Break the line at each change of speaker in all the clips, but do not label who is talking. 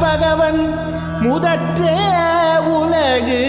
பகவன் முதற்றே உலகு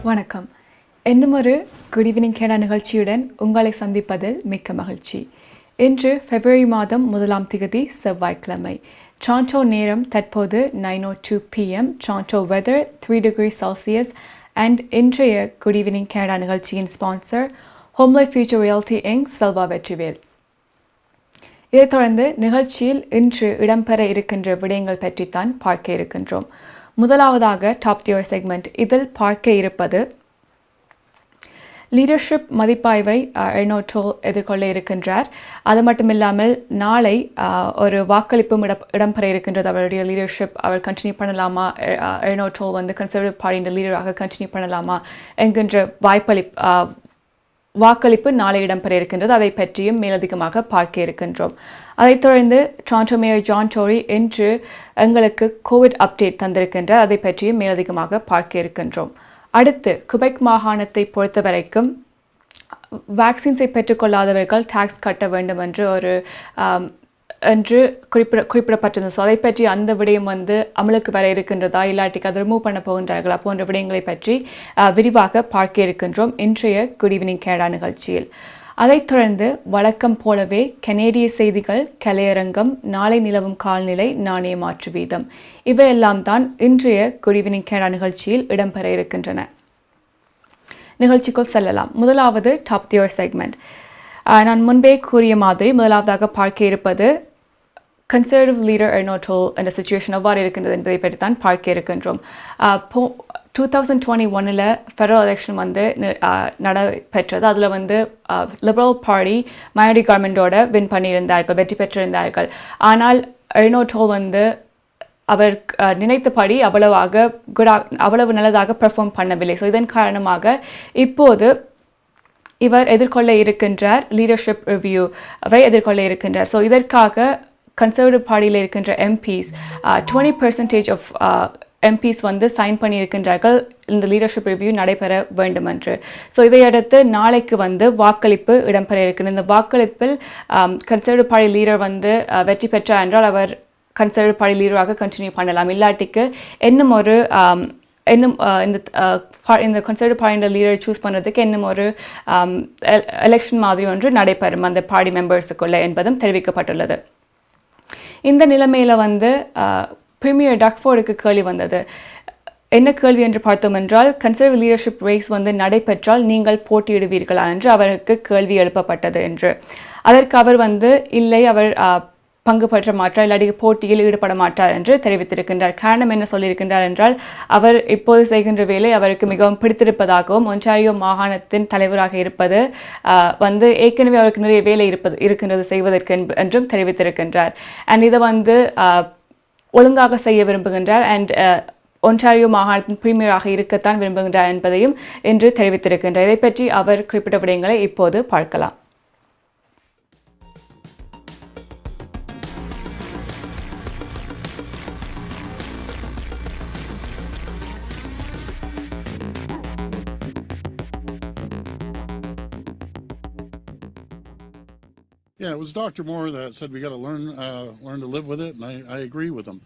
வணக்கம். இன்னும் ஒரு குட் ஈவினிங் கேனா நிகழ்ச்சியுடன் உங்களை சந்திப்பதில் மிக்க மகிழ்ச்சி. இன்று பிப்ரவரி மாதம் 1ஆம் தேதி செவ்வாய்க்கிழமை. டாரண்டோ நேரம் தற்போது 9:02 PM. Toronto weather 3 degrees Celsius. And இன்றைய குட் ஈவினிங் கேனா நிகழ்ச்சியின் sponsor HomeLife Future reality Inc Selva Vetrivel. இதைத் தொடர்ந்து நிகழ்ச்சியில் இன்று இடம்பெற இருக்கின்ற விடயங்கள் பற்றித்தான் பார்க்க இருக்கின்றோம். முதலாவதாக டாப் தியர் செக்மெண்ட். இதில் பார்க்க இருப்பது லீடர்ஷிப் மதிப்பாய்வை எரின் ஓட்டோல் எதிர்கொள்ள இருக்கின்றார். அது மட்டுமில்லாமல் நாளை ஒரு வாக்களிப்பும் இடம்பெற இருக்கின்றது. அவருடைய லீடர்ஷிப் அவர் கண்டினியூ பண்ணலாமா, எரின் ஓட்டோல் கன்சர்வேட்டிவ் பார்ட்டியின் லீடராக கண்டினியூ பண்ணலாமா என்கின்ற வாக்களிப்பு நாளை இடம்பெற இருக்கின்றது. அதை பற்றியும் மேலதிகமாக பார்க்க இருக்கின்றோம். அதைத் தொடர்ந்து டாரண்டோ மேயர் ஜான் டோரி இன்று எங்களுக்கு கோவிட் அப்டேட் தந்திருக்கின்றார். அதை பற்றியும் மேலதிகமாக பார்க்க இருக்கின்றோம். அடுத்து குபெக் மாகாணத்தை பொறுத்த வரைக்கும் வேக்சின்ஸை பெற்றுக்கொள்ளாதவர்கள் டாக்ஸ் கட்ட வேண்டும் என்று குறிப்பிடப்பட்டிருந்தது. ஸோ அதை பற்றி அந்த விடயம் அமலுக்கு வர இருக்கின்றதா, இல்லாட்டிக்கு அதை ரிமூவ் பண்ண போகின்றார்களா போன்ற விடயங்களை பற்றி விரிவாக பார்க்க இருக்கின்றோம் இன்றைய குட் ஈவினிங் கேடா நிகழ்ச்சியில். அதைத் தொடர்ந்து வழக்கம் போலவே கனேடிய செய்திகள், கலையரங்கம், நாளை நிலவும் கால்நிலை, நாணய மாற்று வீதம் இவையெல்லாம் தான் இன்றைய குட் ஈவினிங் கேடா நிகழ்ச்சியில் இடம்பெற இருக்கின்றன. நிகழ்ச்சிக்குள் செல்லலாம். முதலாவது டாப் தியர் செக்மெண்ட். நான் முன்பே கூறிய மாதிரி முதலாவதாக பார்க்க இருப்பது கன்சர்வேட்டிவ் லீடர் எரின் ஓட்டோல் என்ற சிச்சுவேஷன் எவ்வாறு இருக்கின்றது என்பதை பற்றி தான் பார்க்க இருக்கின்றோம். 2021 ஃபெடரல் எலெக்ஷன் நடைபெற்றது. அதில் லிபரல் பார்ட்டி மைனாரிட்டி கவர்மெண்டோட வின் பண்ணியிருந்தார்கள், வெற்றி பெற்றிருந்தார்கள். ஆனால் எரின் ஓட்டோல் அவர் நினைத்தபடி அவ்வளவு நல்லதாக பெர்ஃபார்ம் பண்ணவில்லை. ஸோ இதன் காரணமாக இப்போது இவர் எதிர்கொள்ள இருக்கின்றார், லீடர்ஷிப் ரிவ்யூவை எதிர்கொள்ள இருக்கின்றார். ஸோ இதற்காக கன்சர்வேட்டிவ் பார்ட்டியில் இருக்கின்ற எம்பிஸ் 20% ஆஃப் எம்பிஸ் சைன் பண்ணியிருக்கின்றார்கள் இந்த லீடர்ஷிப் ரிவ்யூ நடைபெற வேண்டும் என்று. ஸோ இதையடுத்து நாளைக்கு வாக்களிப்பு இடம்பெற இருக்கின்ற இந்த வாக்களிப்பில் கன்சர்வேட்டிவ் பார்ட்டி லீடர் வெற்றி பெற்றார் என்றால் அவர் கன்சர்வேட்டிவ் பார்ட்டி லீடராக கண்டினியூ பண்ணலாம். இல்லாட்டிக்கு இந்த கன்சர்வேட்டிவ் பார்ட்டியோட லீடர் சூஸ் பண்ணுறதுக்கு இன்னும் ஒரு எலெக்ஷன் மாதிரி ஒன்று நடைபெறும் அந்த பார்ட்டி மெம்பர்ஸுக்குள்ளே என்பதும் தெரிவிக்கப்பட்டுள்ளது. இந்த நிலைமையில் பிரீமியர் டக்ஃபோர்டுக்கு கேள்வி வந்தது. என்ன கேள்வி என்று பார்த்தோம் என்றால், கன்சர்வேட்டிவ் லீடர்ஷிப் ரேஸ் நடைபெற்றால் நீங்கள் போட்டியிடுவீர்களா என்று அவருக்கு கேள்வி எழுப்பப்பட்டது என்று. அதற்கு அவர் இல்லை, அவர் பங்கு பெற்ற மாட்டார், இல்லாட்டி போட்டியில் ஈடுபட மாட்டார் என்று தெரிவித்திருக்கின்றார். காரணம் என்ன சொல்லியிருக்கின்றார் என்றால், அவர் இப்போது செய்கின்ற வேலை அவருக்கு மிகவும் பிடித்திருப்பதாகவும் ஒன்டாரியோ மாகாணத்தின் தலைவராக இருப்பது ஏற்கனவே அவருக்கு நிறைய வேலை இருக்கின்றது செய்வதற்கு என்றும் தெரிவித்திருக்கின்றார். அண்ட் இதை ஒழுங்காக செய்ய விரும்புகின்றார் அண்ட் ஒன்டாரியோ மாகாணத்தின் பிரீமியராக இருக்கத்தான் விரும்புகின்றார் என்பதையும் இன்று தெரிவித்திருக்கின்றார். இதை பற்றி அவர் குறிப்பிட்ட விடயங்களை இப்போது பார்க்கலாம்.
Yeah, it was Dr. Moore that said we got to learn to live with it, and I agree with him.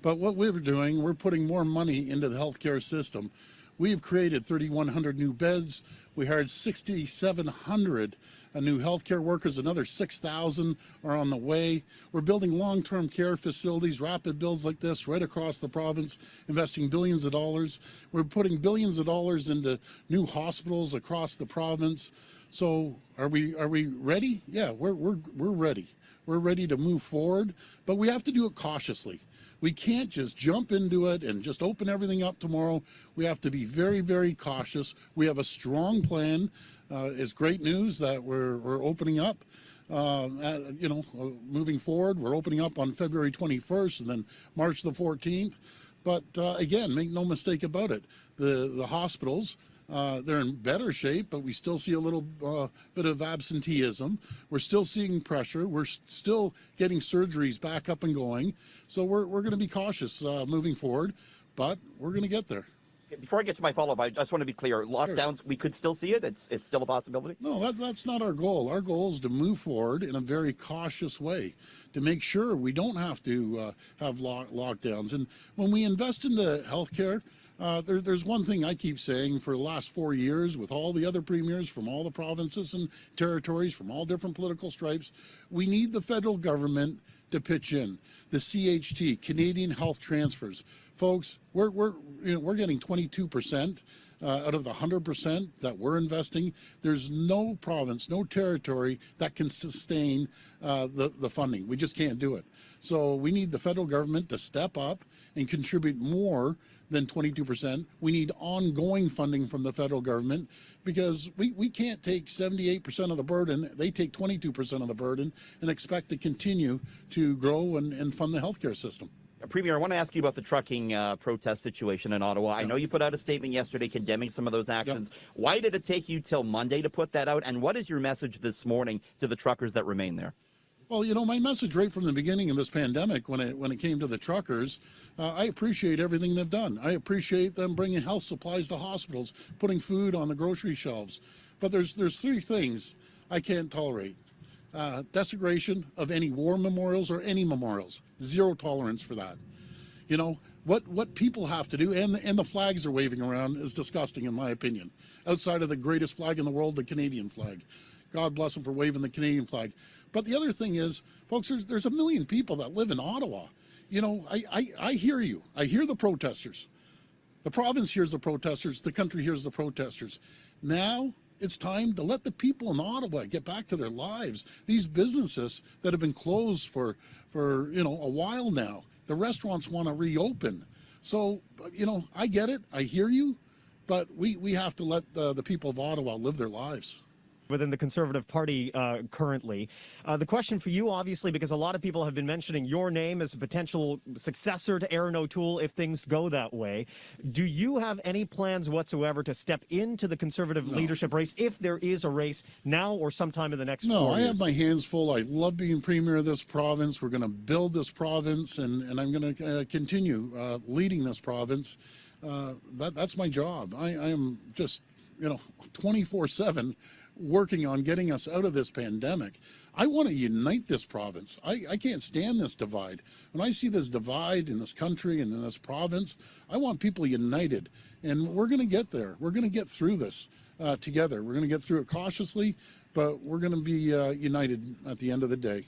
But what we're doing, we're putting more money into the healthcare system. We've created 3,100 new beds. We hired 6,700 new healthcare workers. Another 6,000 are on the way. We're building long-term care facilities, rapid builds like this right across the province, investing billions of dollars. We're putting billions of dollars into new hospitals across the province. So are we ready? Yeah, we're ready. We're ready to move forward, but we have to do it cautiously. We can't just jump into it and just open everything up tomorrow. We have to be very, very cautious. We have a strong plan. It's great news that we're opening up. Moving forward, we're opening up on February 21st and then March the 14th. But again, make no mistake about it. The hospitals, they're in better shape, but we still see a little bit of absenteeism. We're still seeing pressure. We're still getting surgeries back up and going. So we're going to be cautious moving forward, but we're going to get there.
Before I get to my follow-up, I just want to be clear. Lockdowns, sure. We could still see it? It's still a possibility?
No, that's not our goal. Our goal is to move forward in a very cautious way to make sure we don't have to have lockdowns. And when we invest in the healthcare, there's one thing I keep saying for the last 4 years with all the other premiers from all the provinces and territories from all different political stripes, we need the federal government to pitch in. The CHT, Canadian Health Transfers. Folks, we're getting 22% out of the 100% that we're investing. There's no province, no territory that can sustain the funding. We just can't do it. So we need the federal government to step up and contribute more than 22%. We need ongoing funding from the federal government because we can't take 78% of the burden. They take 22% of the burden and expect to continue to grow and fund the healthcare system.
Premier, I want to ask you about the trucking protest situation in Ottawa. I know you put out a statement yesterday condemning some of those actions. Why did it take you till Monday to put that out? And what is your message this morning to the truckers that remain there?
Well, my message right from the beginning of this pandemic, when it came to the truckers, I appreciate everything they've done. I appreciate them bringing health supplies to hospitals, putting food on the grocery shelves. But there's three things I can't tolerate. Desecration of any war memorials or any memorials. Zero tolerance for that. What people have to do, and the flags are waving around, is disgusting in my opinion. Outside of the greatest flag in the world, the Canadian flag. God bless them for waving the Canadian flag. But the other thing is, folks, there's 1 million people that live in Ottawa. I hear you. I hear the protesters. The province hears the protesters. The country hears the protesters. Now it's time to let the people in Ottawa get back to their lives. These businesses that have been closed for a while now, the restaurants want to reopen. So, I get it. I hear you. But we have to let the people of Ottawa live their lives.
Within the Conservative Party currently. The question for you, obviously, because a lot of people have been mentioning your name as a potential successor to Erin O'Toole if things go that way. Do you have any plans whatsoever to step into the Conservative leadership race if there is a race now or sometime in the next 4 years?
No, I have my hands full. I love being Premier of this province. We're going to build this province, and I'm going to continue leading this province. That's my job. I am just, 24/7 working on getting us out of this pandemic. I want to unite this province. I can't stand this divide. When I see this divide in this country and in this province, I want people united. And we're going to get there. We're going to get through this together. We're going to get through it cautiously, but we're going to be united at the end of the day.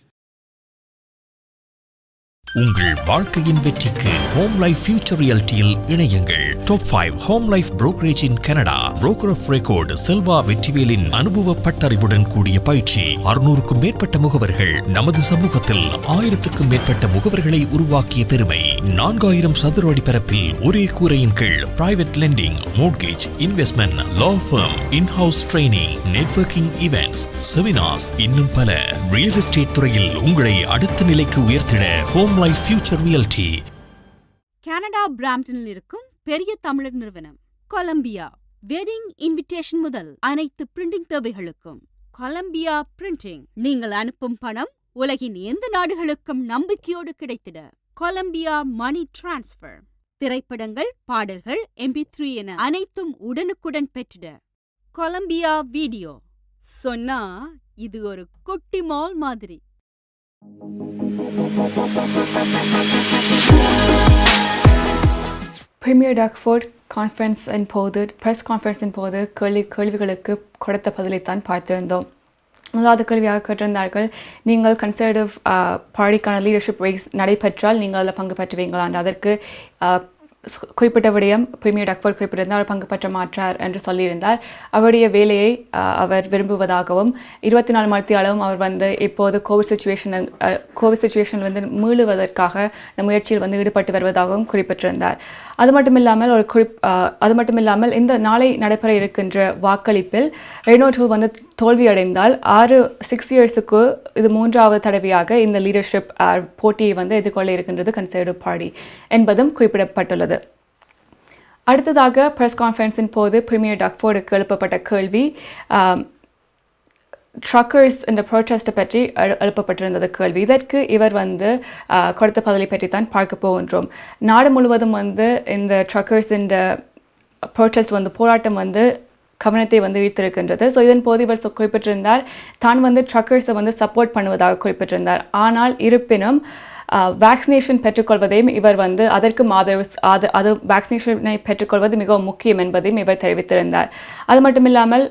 உங்கள் வாழ்க்கையின் வெற்றிக்கு home life future ரியாலிட்டியில் இணையுங்கள். Top 5 home life brokerage in Canada. Broker of record Selva வெற்றிவேலின் அனுபவ பட்டறிவுடன் கூடிய பயிற்சி. 600க்கும் மேற்பட்ட முகவர்கள் நமது சமூகத்தில் 1000க்கும் மேற்பட்ட முகவர்களை உருவாக்கிய பெருமை. 4000 சதுர அடி பரப்பில் ஒரே கூரையின் கீழ் private lending, mortgage, investment, law firm, in house training, networking events, seminars, இன்னும் பல. ரியல் எஸ்டேட் துறையில் உங்களை அடுத்த நிலைக்கு உயர்த்திட home life future reality.
Canada பிராம்ப்டனில் இருக்கும் பெரிய தமிழர் நிறுவனம் கொலம்பியா. வெட்டிங் இன்விடேஷன் முதல் அனைத்து பிரிண்டிங் தேவைகளுக்கும் கொலம்பியா பிரிண்டிங். நீங்கள் அனுப்பும் பணம் உலகின் எந்த நாடுகளுக்கும் நம்பிக்கையோடு கிடைத்திட கொலம்பியா மணி டிரான்ஸ்ஃபர். திரைப்படங்கள், பாடல்கள், MP3 என அனைத்தும் உடனுக்குடன் பெற்றிட கொலம்பியா வீடியோ. சொன்னா இது ஒரு குட்டி மால் மாதிரி.
பிரீமியர் டக்ஃபோர்ட் பிரஸ் கான்ஃபரன்ஸின் போது கேள்விகளுக்கு கொடுத்த பதிலைத்தான் பார்த்திருந்தோம். முதலாவது கேள்வியாக கேட்டிருந்தார்கள், நீங்கள் கன்சர்வேட்டிவ் பார்ட்டிக்கான லீடர்ஷிப் ரேஸ் நடைபெற்றால் நீங்கள் அதில் பங்கு பெற்றுவீங்களா? அதற்கு குறிப்பிட்ட விடயம் பிரீமியர் டக்ஃபோர்ட் குறிப்பிட்டிருந்தார், அவர் பங்கு பெற்ற மாட்டார் என்று சொல்லியிருந்தார். அவருடைய வேலையை அவர் விரும்புவதாகவும் 24 மணித்தியாலும் அவர் இப்போது கோவிட் சுச்சுவேஷனில் மீளுவதற்காக முயற்சியில் ஈடுபட்டு வருவதாகவும் குறிப்பிட்டிருந்தார். அது மட்டுமில்லாமல் இந்த நாளை நடைபெற இருக்கின்ற வாக்களிப்பில் எரின் ஓடூல் தோல்வியடைந்தால் 6 இயர்ஸுக்கு இது 3வது தடவையாக இந்த லீடர்ஷிப் போட்டியை எதிர்கொள்ள இருக்கின்றது கன்சர்வேட்டிவ் பார்ட்டி என்பதும் குறிப்பிடப்பட்டுள்ளது. அடுத்ததாக பிரஸ் கான்ஃபரன்ஸின் போது பிரீமியர் டக்ஃபோர்டுக்கு எழுப்பப்பட்ட கேள்வி ட்ரக்கர்ஸ் என்ற ப்ரோட்டஸ்ட்டை பற்றி எழுப்பப்பட்டிருந்தது கேள்வி. இதற்கு இவர் கொடுத்த பதிலை பற்றி தான் பார்க்க போகின்றோம். நாடு முழுவதும் இந்த ட்ரக்கர்ஸ் இந்த ப்ரோட்டஸ்ட் போராட்டம் கவனத்தை ஈர்த்திருக்கின்றது. ஸோ இதன் போது இவர் குறிப்பிட்டிருந்தார், தான் ட்ரக்கர்ஸை சப்போர்ட் பண்ணுவதாக குறிப்பிட்டிருந்தார். ஆனால் இருப்பினும் வேக்சினேஷன் பெற்றுக்கொள்வதையும் இவர் அதற்கு அது வேக்சினேஷனை பெற்றுக்கொள்வது மிகவும் முக்கியம் என்பதையும் இவர் தெரிவித்திருந்தார். அது மட்டுமில்லாமல்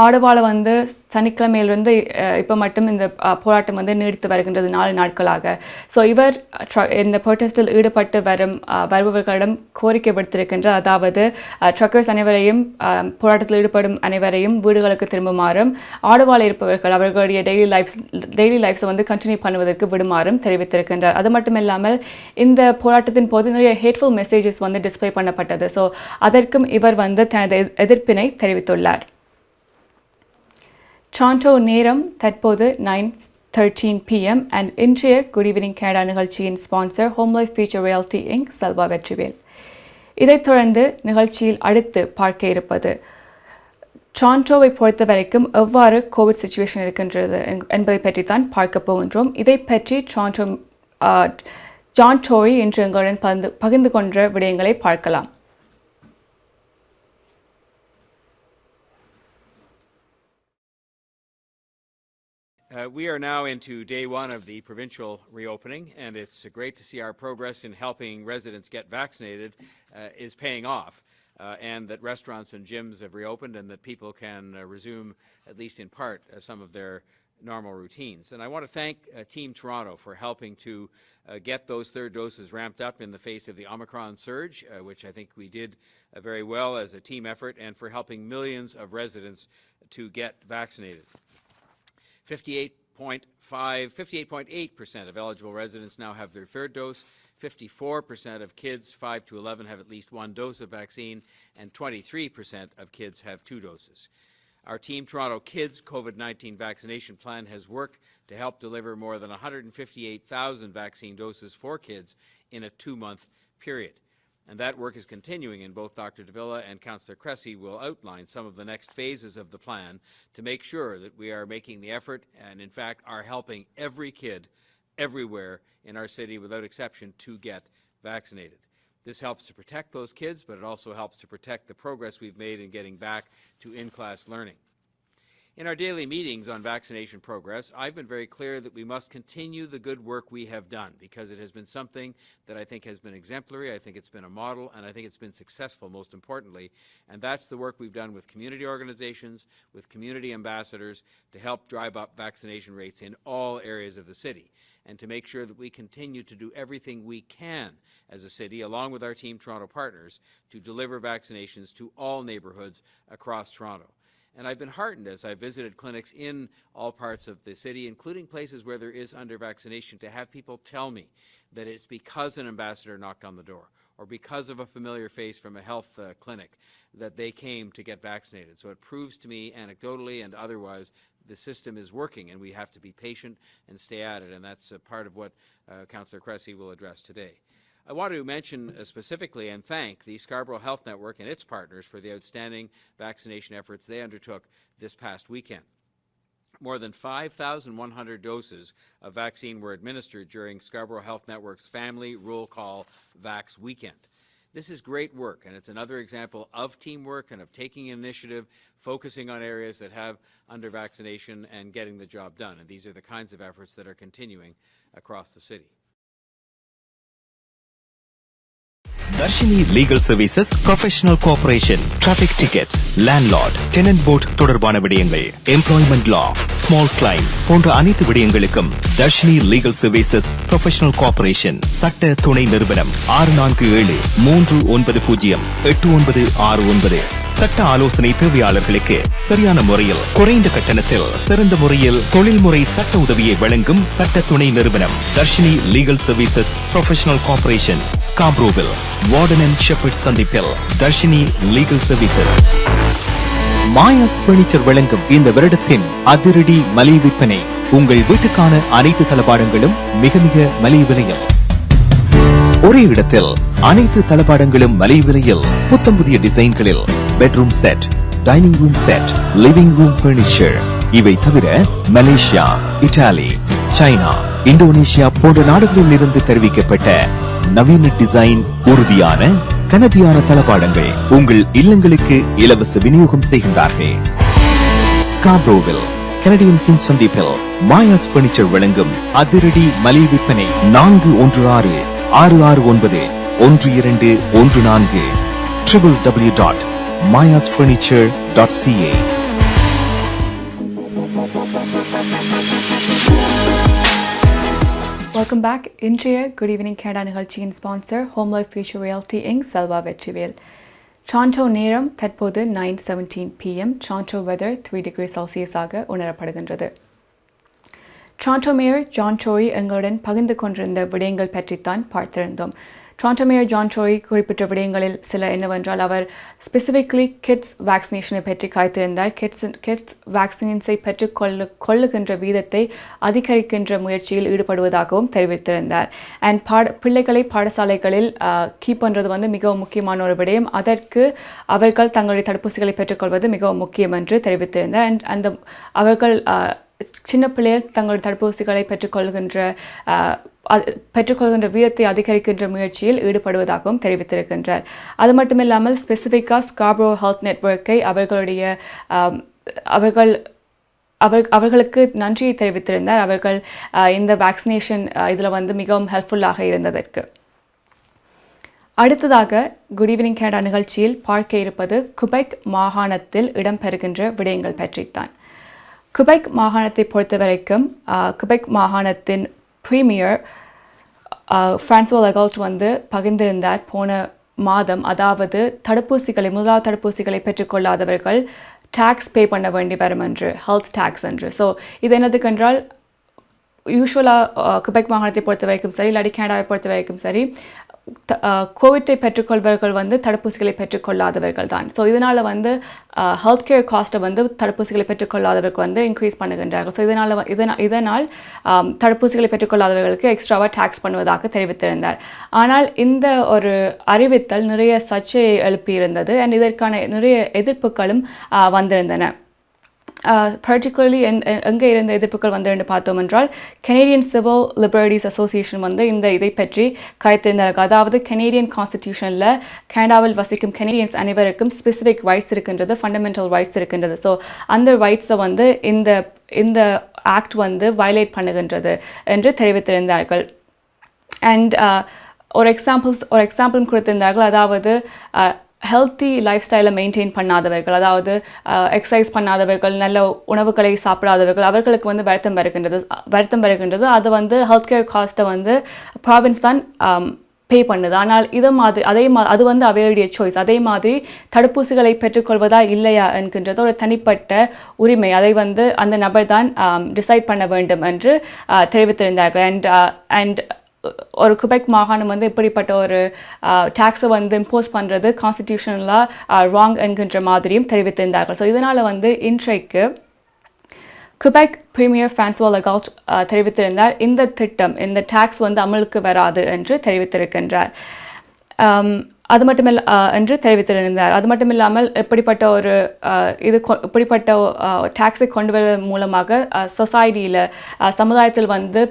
ஆடவாவில் சனிக்கிழமையிலிருந்து இப்போ மட்டும் இந்த போராட்டம் நீடித்து வருகின்றது 4 நாட்களாக. ஸோ இவர் இந்த ப்ரோட்டஸ்டில் ஈடுபட்டு வருபவர்களிடம் கோரிக்கை விடுத்திருக்கின்றார். அதாவது ட்ரக்கர்ஸ் அனைவரையும் போராட்டத்தில் ஈடுபடும் அனைவரையும் வீடுகளுக்கு திரும்புமாறும், ஆடவாவில் இருப்பவர்கள் அவர்களுடைய டெய்லி லைஃப்ஸை கண்டினியூ பண்ணுவதற்கு விடுமாறும் தெரிவித்திருக்கின்றார். அது மட்டும் இல்லாமல் இந்த போராட்டத்தின் போது நிறைய ஹேட்ஃபுல் மெசேஜஸ் டிஸ்பிளே பண்ணப்பட்டது. ஸோ அதற்கும் இவர் தனது எதிர்ப்பினை தெரிவித்துள்ளார். டொரண்டோ நேரம் தற்போது 9:13 PM and இன்றைய குட் ஈவினிங் கனடா நிகழ்ச்சியின் sponsor home life future reality Inc Selva Vetrivel. இதைத் தொடர்ந்து நிகழ்ச்சியில் அடுத்து பார்க்க இருப்பது டொரண்டோவை பொறுத்த வரைக்கும் எவ்வாறு கோவிட் சிச்சுவேஷன் இருக்கின்றது என்பதை பற்றி தான் பார்க்க போகின்றோம். இதை பற்றி ஜான் டோரி இன்று எங்களுடன் பகிர்ந்து கொண்ட விடயங்களை பார்க்கலாம்.
We are now into day 1 of the provincial reopening, and it's great to see our progress in helping residents get vaccinated is paying off, and that restaurants and gyms have reopened and that people can resume, at least in part, some of their normal routines. And I want to thank Team Toronto for helping to get those third doses ramped up in the face of the Omicron surge, which I think we did very well as a team effort, and for helping millions of residents to get vaccinated. 58.8% of eligible residents now have their third dose. 54% of kids 5 to 11 have at least 1 dose of vaccine, and 23% of kids have 2 doses. Our Team Toronto Kids COVID-19 vaccination plan has worked to help deliver more than 158,000 vaccine doses for kids in a 2-month period. And that work is continuing, and both Dr. Davila and Councillor Cressy will outline some of the next phases of the plan to make sure that we are making the effort and, in fact, are helping every kid everywhere in our city, without exception, to get vaccinated. This helps to protect those kids, but it also helps to protect the progress we've made in getting back to in-class learning. In our daily meetings on vaccination progress, I've been very clear that we must continue the good work we have done, because it has been something that I think has been exemplary, I think it's been a model, and I think it's been successful, most importantly. And that's the work we've done with community organizations, with community ambassadors, to help drive up vaccination rates in all areas of the city, and to make sure that we continue to do everything we can as a city, along with our Team Toronto partners, to deliver vaccinations to all neighbourhoods across Toronto. And I've been heartened as I've visited clinics in all parts of the city, including places where there is under-vaccination, to have people tell me that it's because an ambassador knocked on the door, or because of a familiar face from a health clinic, that they came to get vaccinated. So it proves to me, anecdotally and otherwise, the system is working, and we have to be patient and stay at it. And that's part of what Councillor Cressy will address today. I want to mention specifically and thank the Scarborough Health Network and its partners for the outstanding vaccination efforts they undertook this past weekend. More than 5,100 doses of vaccine were administered during Scarborough Health Network's Family Roll Call Vax Weekend. This is great work, and it's another example of teamwork and of taking initiative, focusing on areas that have under vaccination and getting the job done. And these are the kinds of efforts that are continuing across the city.
Darshini Legal Services Professional Cooperation, Traffic Tickets, Landlord, Tenant Board தொடர்பான விடயங்கள், Employment Law, Small Claims போன்ற அனைத்து விடயங்களுக்கும் Darshini Legal Services Professional Cooperation சட்ட துணை நிறுவனம் 6473908969. சட்ட ஆலோசனை தேவையாளர்களுக்கு சரியான முறையில் குறைந்த கட்டணத்தில் சிறந்த முறையில் தொழில்முறை சட்ட உதவியை வழங்கும் சட்ட துணை நிறுவனம் Darshini Legal Services Professional Cooperation, Scarborough, Warden and Shepherd சந்திப்பில் Darshini Legal Services. Maya's furniture வழங்கும் இந்த வருடத்தின் அதிரடி மலிவு விற்பனை. உங்கள் வீட்டுக்கான அனைத்து தளபாடங்களும் மிக மிக மலிவு விலையில். ஒரே இடத்தில் அனைத்து தளபாடங்களும் மலிவு விலையில் புத்தம் புதிய டிசைன்களில் bedroom set, dining room set, living room furniture. இவை தவிர மலேசியா, இத்தாலி, சைனா, இந்தோனேஷியா போன்ற நாடுகளில் இருந்து தெரிவிக்கப்பட்ட நவீன டிசைன், உறுதியான கனதியான தளபாடங்கள் உங்கள் இல்லங்களுக்கு இலவச விநியோகம் செய்கின்றார்கள். ஸ்கார்பரோவில் கனடியன் ஃபின் சந்திப்பில் மாயாஸ் பர்னிச்சர் வழங்கும் அதிரடி மலிவு விற்பனை 416-669-1214 www.mayasfurniture.ca.
Welcome back. இன்றைய குட் ஈவினிங் கனடா நிகழ்ச்சியின் sponsor home life future realty inc, Selva Vetrivel. Toronto நேரம் தற்போது 9:17 PM. டாரன்டோ வெதர் 3 டிகிரி செல்சியஸாக உணரப்படுகின்றது. டாரன்டோ மேயர் ஜான் டோரி எங்களுடன் பகிர்ந்து கொண்டிருந்த விடயங்கள் பற்றித்தான் பார்த்திருந்தோம். டாரன்டோ மேயர் ஜான் டோரி குறிப்பிட்ட விடயங்களில் சில என்னவென்றால், அவர் ஸ்பெசிஃபிக்லி கிட்ஸ் வேக்சினேஷனை பற்றி காய்த்திருந்தார். கிட்ஸ் வேக்சினேஷனை பெற்றுக் கொள்ளுகின்ற வீதத்தை அதிகரிக்கின்ற முயற்சியில் ஈடுபடுவதாகவும் தெரிவித்திருந்தார். அண்ட் பிள்ளைகளை பாடசாலைகளில் கீப் பண்ணுறது மிகவும் முக்கியமான ஒரு விடயம். அதற்கு அவர்கள் தங்களுடைய தடுப்பூசிகளை பெற்றுக்கொள்வது மிகவும் முக்கியம் என்று தெரிவித்திருந்தார். அண்ட் அவர்கள் சின்ன பிள்ளைகள் தங்களுடைய தடுப்பூசிகளை பெற்றுக்கொள்கின்ற வீதத்தை அதிகரிக்கின்ற முயற்சியில் ஈடுபடுவதாகவும் தெரிவித்திருக்கின்றார். அது மட்டுமில்லாமல் ஸ்பெசிஃபிக்காக ஸ்கார்பரோ ஹெல்த் நெட்வொர்க்கை அவர்களுக்கு நன்றியை தெரிவித்திருந்தார். அவர்கள் இந்த வேக்சினேஷன் இதில் மிகவும் ஹெல்ப்ஃபுல்லாக இருந்ததற்கு. அடுத்ததாக குட் ஈவினிங் கனடா நிகழ்ச்சியில் பார்க்க இருப்பது குபெக் மாகாணத்தில் இடம்பெறுகின்ற விடயங்கள் பற்றித்தான். குபெக் மாகாணத்தை பொறுத்தவரைக்கும் குபெக் மாகாணத்தின் பிரீமியர் பிரான்சுவா லெகால்ட் பகிர்ந்திருந்தார் போன மாதம். அதாவது முதலாவது தடுப்பூசிகளை பெற்றுக்கொள்ளாதவர்கள் டாக்ஸ் பே பண்ண வேண்டி வரும் என்று, ஹெல்த் டாக்ஸ் என்று. ஸோ இது என்னதுக்கென்றால், யூஸ்வலாக குபெக் மாகாணத்தை பொறுத்த வரைக்கும் சரி, இல்லாட்டி கனடாவை பொறுத்த வரைக்கும் சரி, கோவிட்டை பெற்றுக்கொள்பவர்கள் தடுப்பூசிகளை பெற்றுக்கொள்ளாதவர்கள் தான். ஸோ இதனால் ஹெல்த் கேர் காஸ்ட்டை தடுப்பூசிகளை பெற்றுக்கொள்ளாதவர்கள் இன்க்ரீஸ் பண்ணுகின்றார்கள். ஸோ இதனால் தடுப்பூசிகளை பெற்றுக்கொள்ளாதவர்களுக்கு எக்ஸ்ட்ராவாக டாக்ஸ் பண்ணுவதாக தெரிவித்திருந்தார். ஆனால் இந்த ஒரு அறிவித்தல் நிறைய சர்ச்சையை எழுப்பியிருந்தது. அண்ட் இதற்கான நிறைய எதிர்ப்புகளும் வந்திருந்தன. பர்டிகுலர்லி எங்கே இருந்த எதிர்ப்புகள் என்று பார்த்தோம் என்றால், கனேடியன் சிவில் லிபர்ட்டிஸ் அசோசியேஷன் இதை பற்றி கருத்திருந்தார்கள். அதாவது கனேடியன் கான்ஸ்டிடியூஷனில் கனடாவில் வசிக்கும் கனேடியன்ஸ் அனைவருக்கும் ஸ்பெசிஃபிக் ரைட்ஸ் இருக்கின்றது, ஃபண்டமெண்டல் ரைட்ஸ் இருக்கின்றது. ஸோ அந்த ரைட்ஸை இந்த ஆக்ட் வயலேட் பண்ணுகின்றது என்று தெரிவித்திருந்தார்கள். அண்ட் ஒரு எக்ஸாம்பிளும் கொடுத்திருந்தார்கள். அதாவது ஹெல்த்தி லைஃப் ஸ்டைலை மெயின்டைன் பண்ணாதவர்கள், அதாவது எக்ஸசைஸ் பண்ணாதவர்கள், நல்ல உணவுகளை சாப்பிடாதவர்கள், அவர்களுக்கு வருத்தம் வருகின்றது. அது ஹெல்த் கேர் காஸ்ட்டை ப்ராவின்ஸ் தான் பே பண்ணுது. ஆனால் அது அவையுடைய சாய்ஸ். அதே மாதிரி தடுப்பூசிகளை பெற்றுக்கொள்வதா இல்லையா என்கின்றது ஒரு தனிப்பட்ட உரிமை. அதை அந்த நபர் தான் டிசைட் பண்ண வேண்டும் என்று தெரிவித்திருந்தார்கள். அண்ட் ஒரு குபெக் மாகாணம் இப்படிப்பட்ட ஒரு டாக்ஸை இம்போஸ் பண்ணுறது கான்ஸ்டிடியூஷனலாக ராங் என்கின்ற மாதிரியும் தெரிவித்திருந்தார்கள். ஸோ இதனால் இன்றைக்கு குபெக் பிரீமியர் பிரான்சுவா லெகால்ட் தெரிவித்திருந்தார், இந்த டாக்ஸ் அமலுக்கு வராது என்று தெரிவித்திருக்கின்றார். அது மட்டுமில்ல என்று தெரிவித்திருந்தார். அது மட்டுமில்லாமல் இப்படிப்பட்ட ஒரு இப்படிப்பட்ட டாக்ஸை கொண்டு வருவதன் மூலமாக சொசைட்டியில் சமுதாயத்தில் வந்து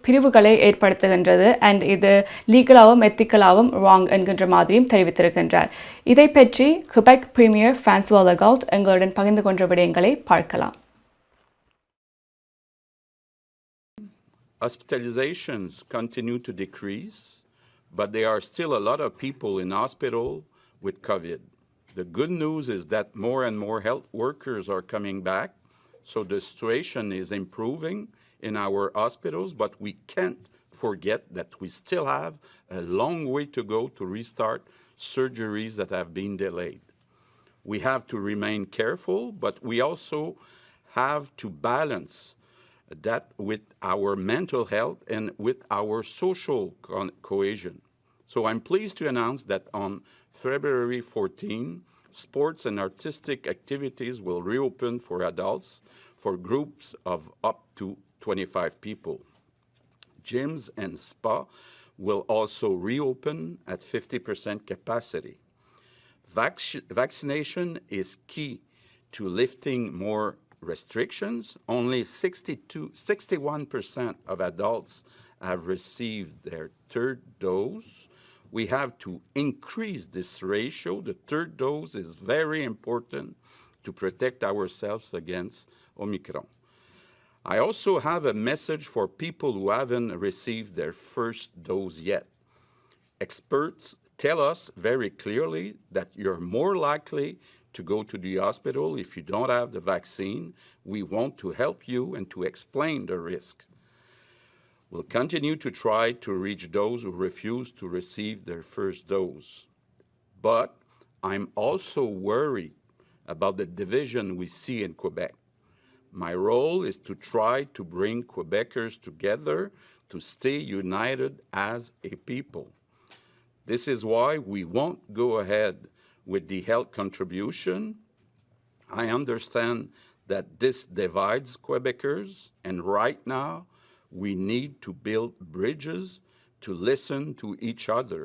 பிரிவுகளை ஏற்படுத்துகின்றது அண்ட் இது லீகலாகவும் எத்திக்கலாகவும் ராங் என்கின்ற மாதிரியும் தெரிவித்திருக்கின்றார். இதை பற்றி குபெக் பிரீமியர் பிரான்சுவா லெகால்ட் எங்களுடன் பகிர்ந்து கொண்ட விடயங்களை பார்க்கலாம்.
Hospitalizations continue to decrease, but there are still a lot of people in hospital with COVID. The good news is that more and more health workers are coming back, so the situation is improving in our hospitals, but we can't forget that we still have a long way to go to restart surgeries that have been delayed. We have to remain careful, but we also have to balance that with our mental health and with our social cohesion. So I'm pleased to announce that on February 14, sports and artistic activities will reopen for adults for groups of up to 25 people. Gyms and spa will also reopen at 50% capacity. Vaccination is key to lifting more restrictions. Only 61% of adults have received their third dose. We have to increase this ratio. The third dose is very important to protect ourselves against Omicron. I also have a message for people who haven't received their first dose yet. Experts tell us very clearly that you're more likely to go to the hospital if you don't have the vaccine. We want to help you and to explain the risk. We'll continue to try to reach those who refuse to receive their first dose. But I'm also worried about the division we see in Quebec. My role is to try to bring Quebecers together to stay united as a people. This is why we won't go ahead with the health contribution. I understand that this divides Quebecers, and right now we need to build bridges to listen to each other.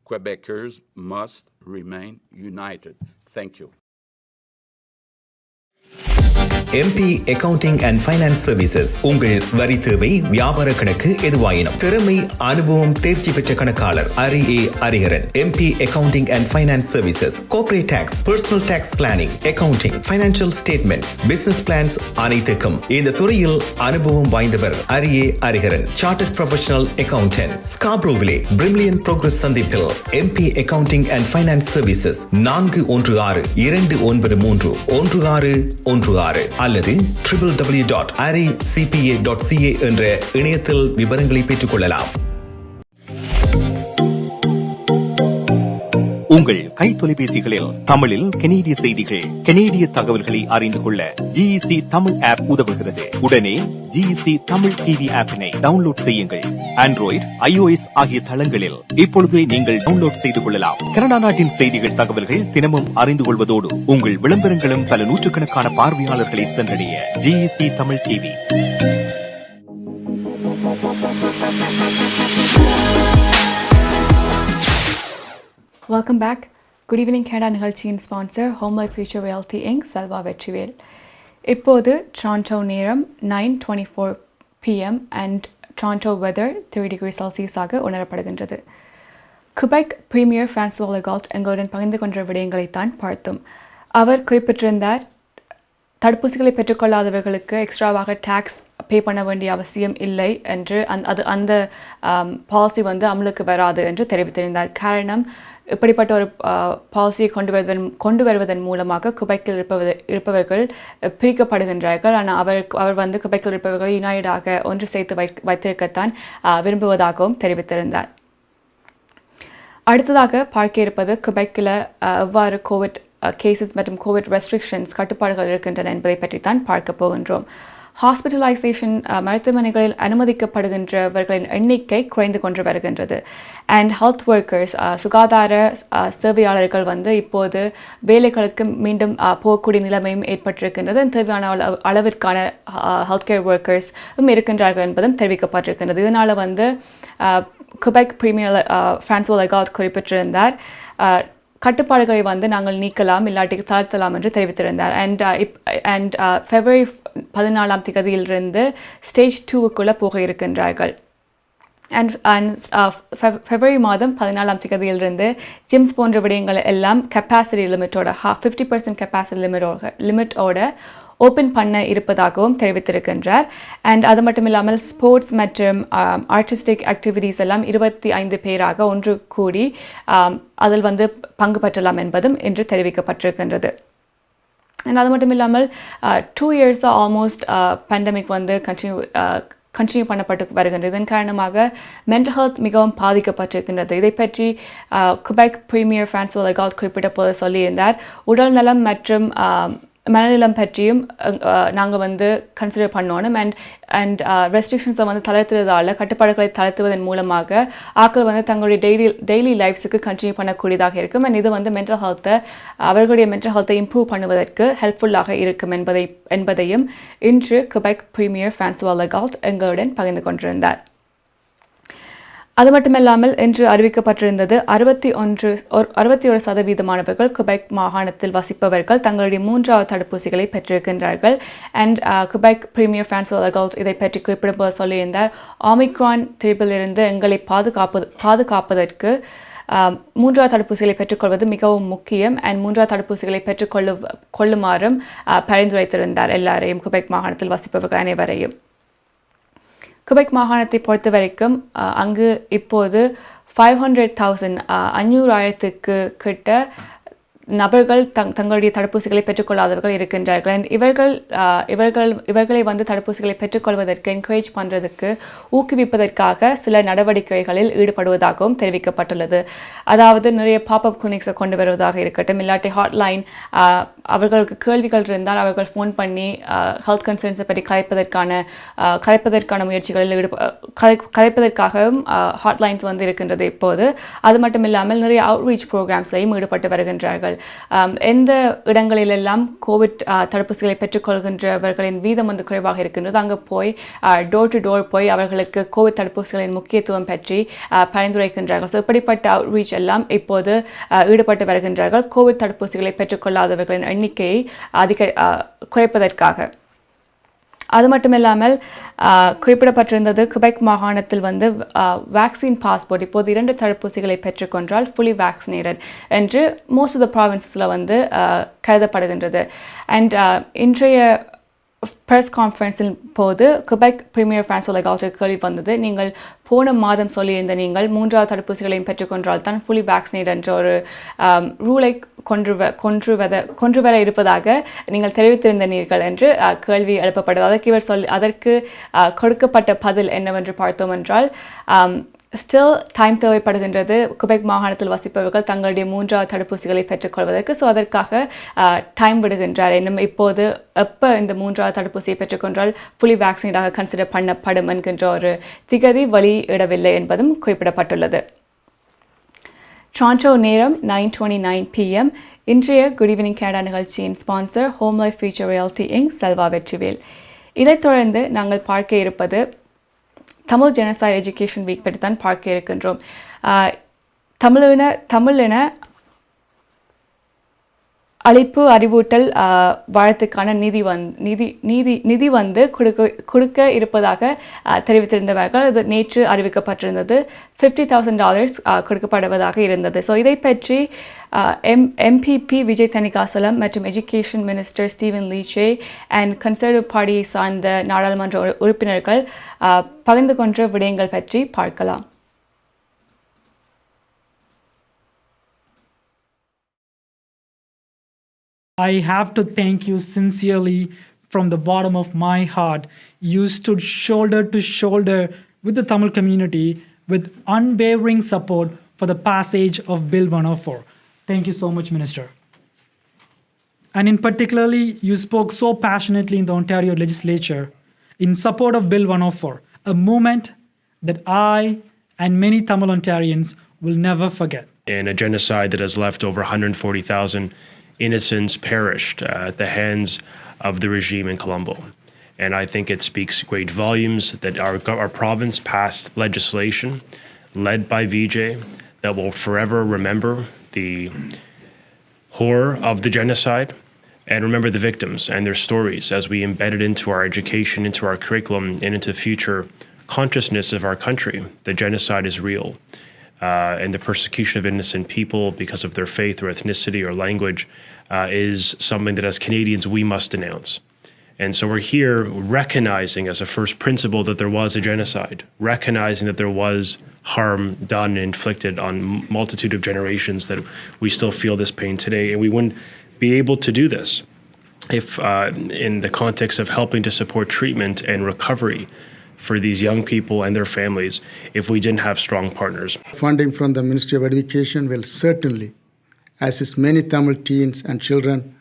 Quebecers must remain united. Thank you.
MP Accounting and Finance Services உங்கள் வரி தேவை வியாபார கணக்கு எதுவாயினும் திறமை அனுபவம் தேர்ச்சி பெற்ற கணக்காளர் அரிஏ Hariharan MP Accounting and Finance Services Corporate Tax Personal Tax Planning Accounting Financial Statements Business Plans அனைத்துக்கும் இந்த துறையில் அனுபவம் வாய்ந்தவர் அரிஏ அரிகரன் Chartered Professional Accountant ஸ்காப்ரோவிலே பிரிமிலியன் ப்ரோக்ரஸ் சந்திப்பில் MP Accounting and Finance Services 416-293-1616 அல்லது www.aricpa.ca என்ற இணையத்தில் விவரங்களை பெற்றுக் கொள்ளலாம். உங்கள் கை தொலைபேசிகளில் தமிழில் கனேடிய செய்திகள் கனேடிய தகவல்களை அறிந்து கொள்ள GEC தமிழ் ஆப் உதவுகிறது. உடனே GEC தமிழ் டிவி ஆப்பினை டவுன்லோட் செய்யுங்கள். ஆண்ட்ராய்டு iOS ஆகிய தளங்களில் இப்பொழுதே நீங்கள் டவுன்லோட் செய்து கொள்ளலாம். கனடா நாட்டின் செய்திகள் தகவல்கள் தினமும் அறிந்து கொள்வதோடு உங்கள் விளம்பரங்களும் பல நூற்றுக்கணக்கான பார்வையாளர்களை சென்றடைய GEC Tamil TV.
Welcome back. Good evening Canada நிகழ்ச்சியின் sponsor Home Life Future Realty Inc. Selva Vetrivel. இப்போது டொரண்டோ நேரம் 9:24 PM and Toronto weather 3 degree செல்சியஸாக உணரப்படுகின்றது. குபெக் பிரீமியர் பிரான்சுவா லெகால்ட் எங்களுடன் பகிர்ந்து கொண்ட விடயங்களைத்தான் பார்த்தோம். அவர் குறிப்பிட்டிருந்தார் தடுப்பூசிகளை பெற்றுக்கொள்ளாதவர்களுக்கு எக்ஸ்ட்ராவாக டாக்ஸ் பே பண்ண வேண்டிய அவசியம் இல்லை என்று அந்த பாலிசி வந்து அமலுக்கு வராது என்று தெரிவித்திருந்தார். காரணம் இப்படிப்பட்ட ஒரு பாலிசியை கொண்டு வருவதன் மூலமாக குபெக்கில் இருப்பவர்கள் பிரிக்கப்படுகின்றார்கள். ஆனால் அவர் வந்து குபெக்கில் இருப்பவர்கள் யுனைடடாக ஒன்று சேர்த்து வைத்திருக்கத்தான் விரும்புவதாகவும் தெரிவித்திருந்தார். அடுத்ததாக பார்க்க இருப்பது குபெக்கில் எவ்வாறு கோவிட் கேசஸ் மற்றும் கோவிட் ரெஸ்ட்ரிக்ஷன்ஸ் கட்டுப்பாடுகள் இருக்கின்றன என்பதை பற்றி தான் பார்க்க போகின்றோம். ஹாஸ்பிட்டலைசேஷன் மருத்துவமனைகளில் அனுமதிக்கப்படுகின்றவர்களின் எண்ணிக்கை குறைந்து கொண்டு வருகின்றது. அண்ட் ஹெல்த் ஒர்க்கர்ஸ் சுகாதார சேவையாளர்கள் வந்து இப்போது வேலைகளுக்கு மீண்டும் போகக்கூடிய நிலைமையும் ஏற்பட்டிருக்கின்றது. தேவையான அளவிற்கான ஹெல்த் கேர் ஒர்க்கர்ஸும் இருக்கின்றார்கள் என்பதும் தெரிவிக்கப்பட்டிருக்கின்றது. இதனால் வந்து குபெக் பிரீமியர் பிரான்சுவா லெகால்ட் குறிப்பிட்டிருந்தார் கட்டுப்பாடுகளை வந்து நாங்கள் நீக்கலாம் இல்லாட்டி தளர்த்தலாம் என்று தெரிவித்திருந்தார். அண்ட் February 14 ஸ்டேஜ் 2க்குள்ளே போக இருக்கின்றார்கள். February மாதம் 14 ஜிம்ஸ் போன்ற விடயங்கள் எல்லாம் கெப்பாசிட்டி லிமிட்டோட 50% கெப்பாசிட்டி லிமிட்டோட ஓப்பன் பண்ண இருப்பதாகவும் தெரிவித்திருக்கின்றார். அண்ட் அது மட்டும் இல்லாமல் ஸ்போர்ட்ஸ் மற்றும் ஆர்டிஸ்டிக் ஆக்டிவிட்டீஸ் எல்லாம் 25 பேராக ஒன்று கூடி அதில் வந்து பங்கு பெற்றலாம் என்பதும் இன்று தெரிவிக்கப்பட்டிருக்கின்றது. அண்ட் அது மட்டும் இல்லாமல் 2 years ஆல்மோஸ்ட் பேண்டமிக் வந்து கண்டினியூ பண்ணப்பட்டு வருகின்றது. இதன் காரணமாக மென்டல் ஹெல்த் மிகவும் பாதிக்கப்பட்டிருக்கின்றது. இதை பற்றி குபெக் பிரீமியர் ஃபிரான்சுவா லெகால்ட் குறிப்பிட்ட போது சொல்லியிருந்தார். உடல் நலம் மற்றும் மனநலம் பற்றியும் நாங்கள் வந்து கன்சிடர் பண்ணணும். அண்ட் ரெஸ்ட்ரிக்ஷன்ஸை வந்து தளர்த்துவதால் கட்டுப்பாடுகளை தளர்த்துவதன் மூலமாக ஆட்கள் வந்து தங்களுடைய டெய்லி லைஃப்ஸுக்கு கண்டினியூ பண்ணக்கூடியதாக இருக்கும். அண்ட் இது வந்து அவர்களுடைய மென்டல் ஹெல்த்தை இம்ப்ரூவ் பண்ணுவதற்கு ஹெல்ப்ஃபுல்லாக இருக்கும் என்பதையும் இன்று குபெக் பிரீமியர் ஃபிரான்சுவா லெகால்ட் எங்களுடன் பகிர்ந்து கொண்டிருந்தார். அது மட்டுமில்லாமல் இன்று அறிவிக்கப்பட்டிருந்தது 61% குபெக் மாகாணத்தில் வசிப்பவர்கள் தங்களுடைய 3வது தடுப்பூசிகளை பெற்றிருக்கின்றார்கள். அண்ட் குபெக் பிரீமியர் ஃபிரான்சுவா லெகால்ட் இதை பற்றி குறிப்பிடும்போது சொல்லியிருந்தார், ஒமிக்ரான் திரிபிலிருந்து எங்களை பாதுகாப்பதற்கு 3வது தடுப்பூசிகளை பெற்றுக்கொள்வது மிகவும் முக்கியம். அண்ட் 3வது தடுப்பூசிகளை பெற்றுக்கொள்ளுமாறும் பரிந்துரைத்திருந்தார் எல்லாரையும், குபெக் மாகாணத்தில் வசிப்பவர்கள் அனைவரையும். குபெக் மாகாணத்தை பொறுத்த வரைக்கும் அங்கு இப்போது 500,000 கிட்ட நபர்கள் தங்களுடைய தடுப்பூசிகளை பெற்றுக்கொள்ளாதவர்கள் இருக்கின்றார்கள். அண்ட் இவர்களை வந்து தடுப்பூசிகளை பெற்றுக்கொள்வதற்கு என்கரேஜ் பண்ணுறதுக்கு ஊக்குவிப்பதற்காக சில நடவடிக்கைகளில் ஈடுபடுவதாகவும் தெரிவிக்கப்பட்டுள்ளது. அதாவது நிறைய பாப்அப் கிளினிக்ஸை கொண்டு வருவதாக இருக்கட்டும், இல்லாட்டி ஹாட்லைன், அவர்களுக்கு கேள்விகள் இருந்தால் அவர்கள் ஃபோன் பண்ணி ஹெல்த் கன்சர்ன்ஸை பற்றி கலைப்பதற்கான முயற்சிகளில் கலைப்பதற்காகவும் ஹாட்லைன்ஸ் வந்து இருக்கின்றது இப்போது. அது மட்டும் இல்லாமல் நிறைய அவுட்ரீச் ப்ரோக்ராம்ஸ்லையும் ஈடுபட்டு வருகின்றார்கள். எந்த இடங்களிலெல்லாம் கோவிட் தடுப்பூசிகளை பெற்றுக்கொள்கின்றவர்களின் வீதம் வந்து குறைவாக இருக்கின்றது அங்கே போய் டோர் டு டோர் போய் அவர்களுக்கு கோவிட் தடுப்பூசிகளின் முக்கியத்துவம் பற்றி பரிந்துரைக்கின்றார்கள். ஸோ இப்படிப்பட்ட அவுட்ரீச் எல்லாம் இப்போது ஈடுபட்டு வருகின்றார்கள் கோவிட் தடுப்பூசிகளை பெற்றுக்கொள்ளாதவர்களின் எண்ணிக்கையை குறைப்பதற்காக. அது மட்டும் இல்லாமல் குறிப்பிடப்பட்டிருந்தது குபெக் மாகாணத்தில் வந்து வேக்சின் பாஸ்போர்ட் இப்போது 2 தடுப்பூசிகளை பெற்றுக்கொண்டால் ஃபுல்லி வேக்சினேட்டட் என்று மோஸ்ட் ஆஃப் த ப்ராவின்சஸில் வந்து கருதப்படுகின்றது. அண்ட் இன்றைய ப்ரெஸ் கான்ஃபரன்ஸின் போது குபெக் பிரீமியர் ஃபிரான்சுவா லெகால்ட்டுக்கு கேள்வி வந்தது, நீங்கள் போன மாதம் சொல்லியிருந்த நீங்கள் 3வது தடுப்பூசிகளையும் பெற்றுக்கொண்டால் தான் ஃபுல்லி வேக்சினேட் என்ற ஒரு ரூலை கொண்டு வர இருப்பதாக நீங்கள் தெரிவித்திருந்தீர்கள் என்று கேள்வி எழுப்பப்பட்டது. அதற்கு கொடுக்கப்பட்ட பதில் என்னவென்று பார்த்தோம் என்றால், ஸ்டில் டைம் தேவைப்படுகின்றது குபெக் மாகாணத்தில் வசிப்பவர்கள் தங்களுடைய 3வது தடுப்பூசிகளை பெற்றுக்கொள்வதற்கு. ஸோ அதற்காக டைம் விடுகின்றார். இன்னும் இப்போது எப்போ இந்த 3வது தடுப்பூசியை பெற்றுக்கொண்டால் ஃபுல்லி வேக்சினேட்டாக கன்சிடர் பண்ணப்படும் என்கின்ற ஒரு திகதி வெளியிடவில்லை என்பதும் குறிப்பிடப்பட்டுள்ளது. டொரண்டோ நேரம் 9:29 PM. இன்றைய குட் ஈவினிங் கனடா நிகழ்ச்சியின் sponsor home life future reality Inc, Selva Vetrivel. இதைத் தொடர்ந்து நாங்கள் பார்க்க இருப்பது தமிழ் ஜெனசைட் எஜுகேஷன் வீக் பற்றி தான் பார்க்க இருக்கின்றோம். தமிழின அழைப்பு அறிவூட்டல் வாழ்த்துக்கான நிதி வந்து கொடுக்க இருப்பதாக தெரிவித்திருந்தவர்கள். அது நேற்று அறிவிக்கப்பட்டிருந்தது. $50,000 கொடுக்கப்படுவதாக இருந்தது. ஸோ இதை பற்றி எம்பிபி விஜய் தணிகாசலம் மற்றும் education minister Stephen Lecce and conservative பார்ட்டியை சார்ந்த நாடாளுமன்ற உறுப்பினர்கள் பகிர்ந்து கொண்ட விடயங்கள் பற்றி பார்க்கலாம்.
I have to thank you sincerely from the bottom of my heart. You stood shoulder to shoulder with the Tamil community with unwavering support for the passage of Bill 104. Thank you so much, Minister. And in particularly, you spoke so passionately in the Ontario Legislature in support of Bill 104, a movement that I and many Tamil Ontarians will never forget.
In a genocide that has left over 140,000 innocents perished at the hands of the regime in Colombo. And I think it speaks great volumes that our province passed legislation led by VJ that will forever remember the horror of the genocide and remember the victims and their stories as we embed it into our education, into our curriculum, and into future consciousness of our country. The genocide is real. And the persecution of innocent people because of their faith or ethnicity or language is something that as Canadians we must denounce. And so we're here recognizing as a first principle that there was a genocide, recognizing that there was harm done and inflicted on multitude of generations, that we still feel this pain today. And we wouldn't be able to do this if in the context of helping to support treatment and recovery for these young people and their families if we didn't have strong partners.
Funding from the Ministry of Education will certainly assist many Tamil teens and children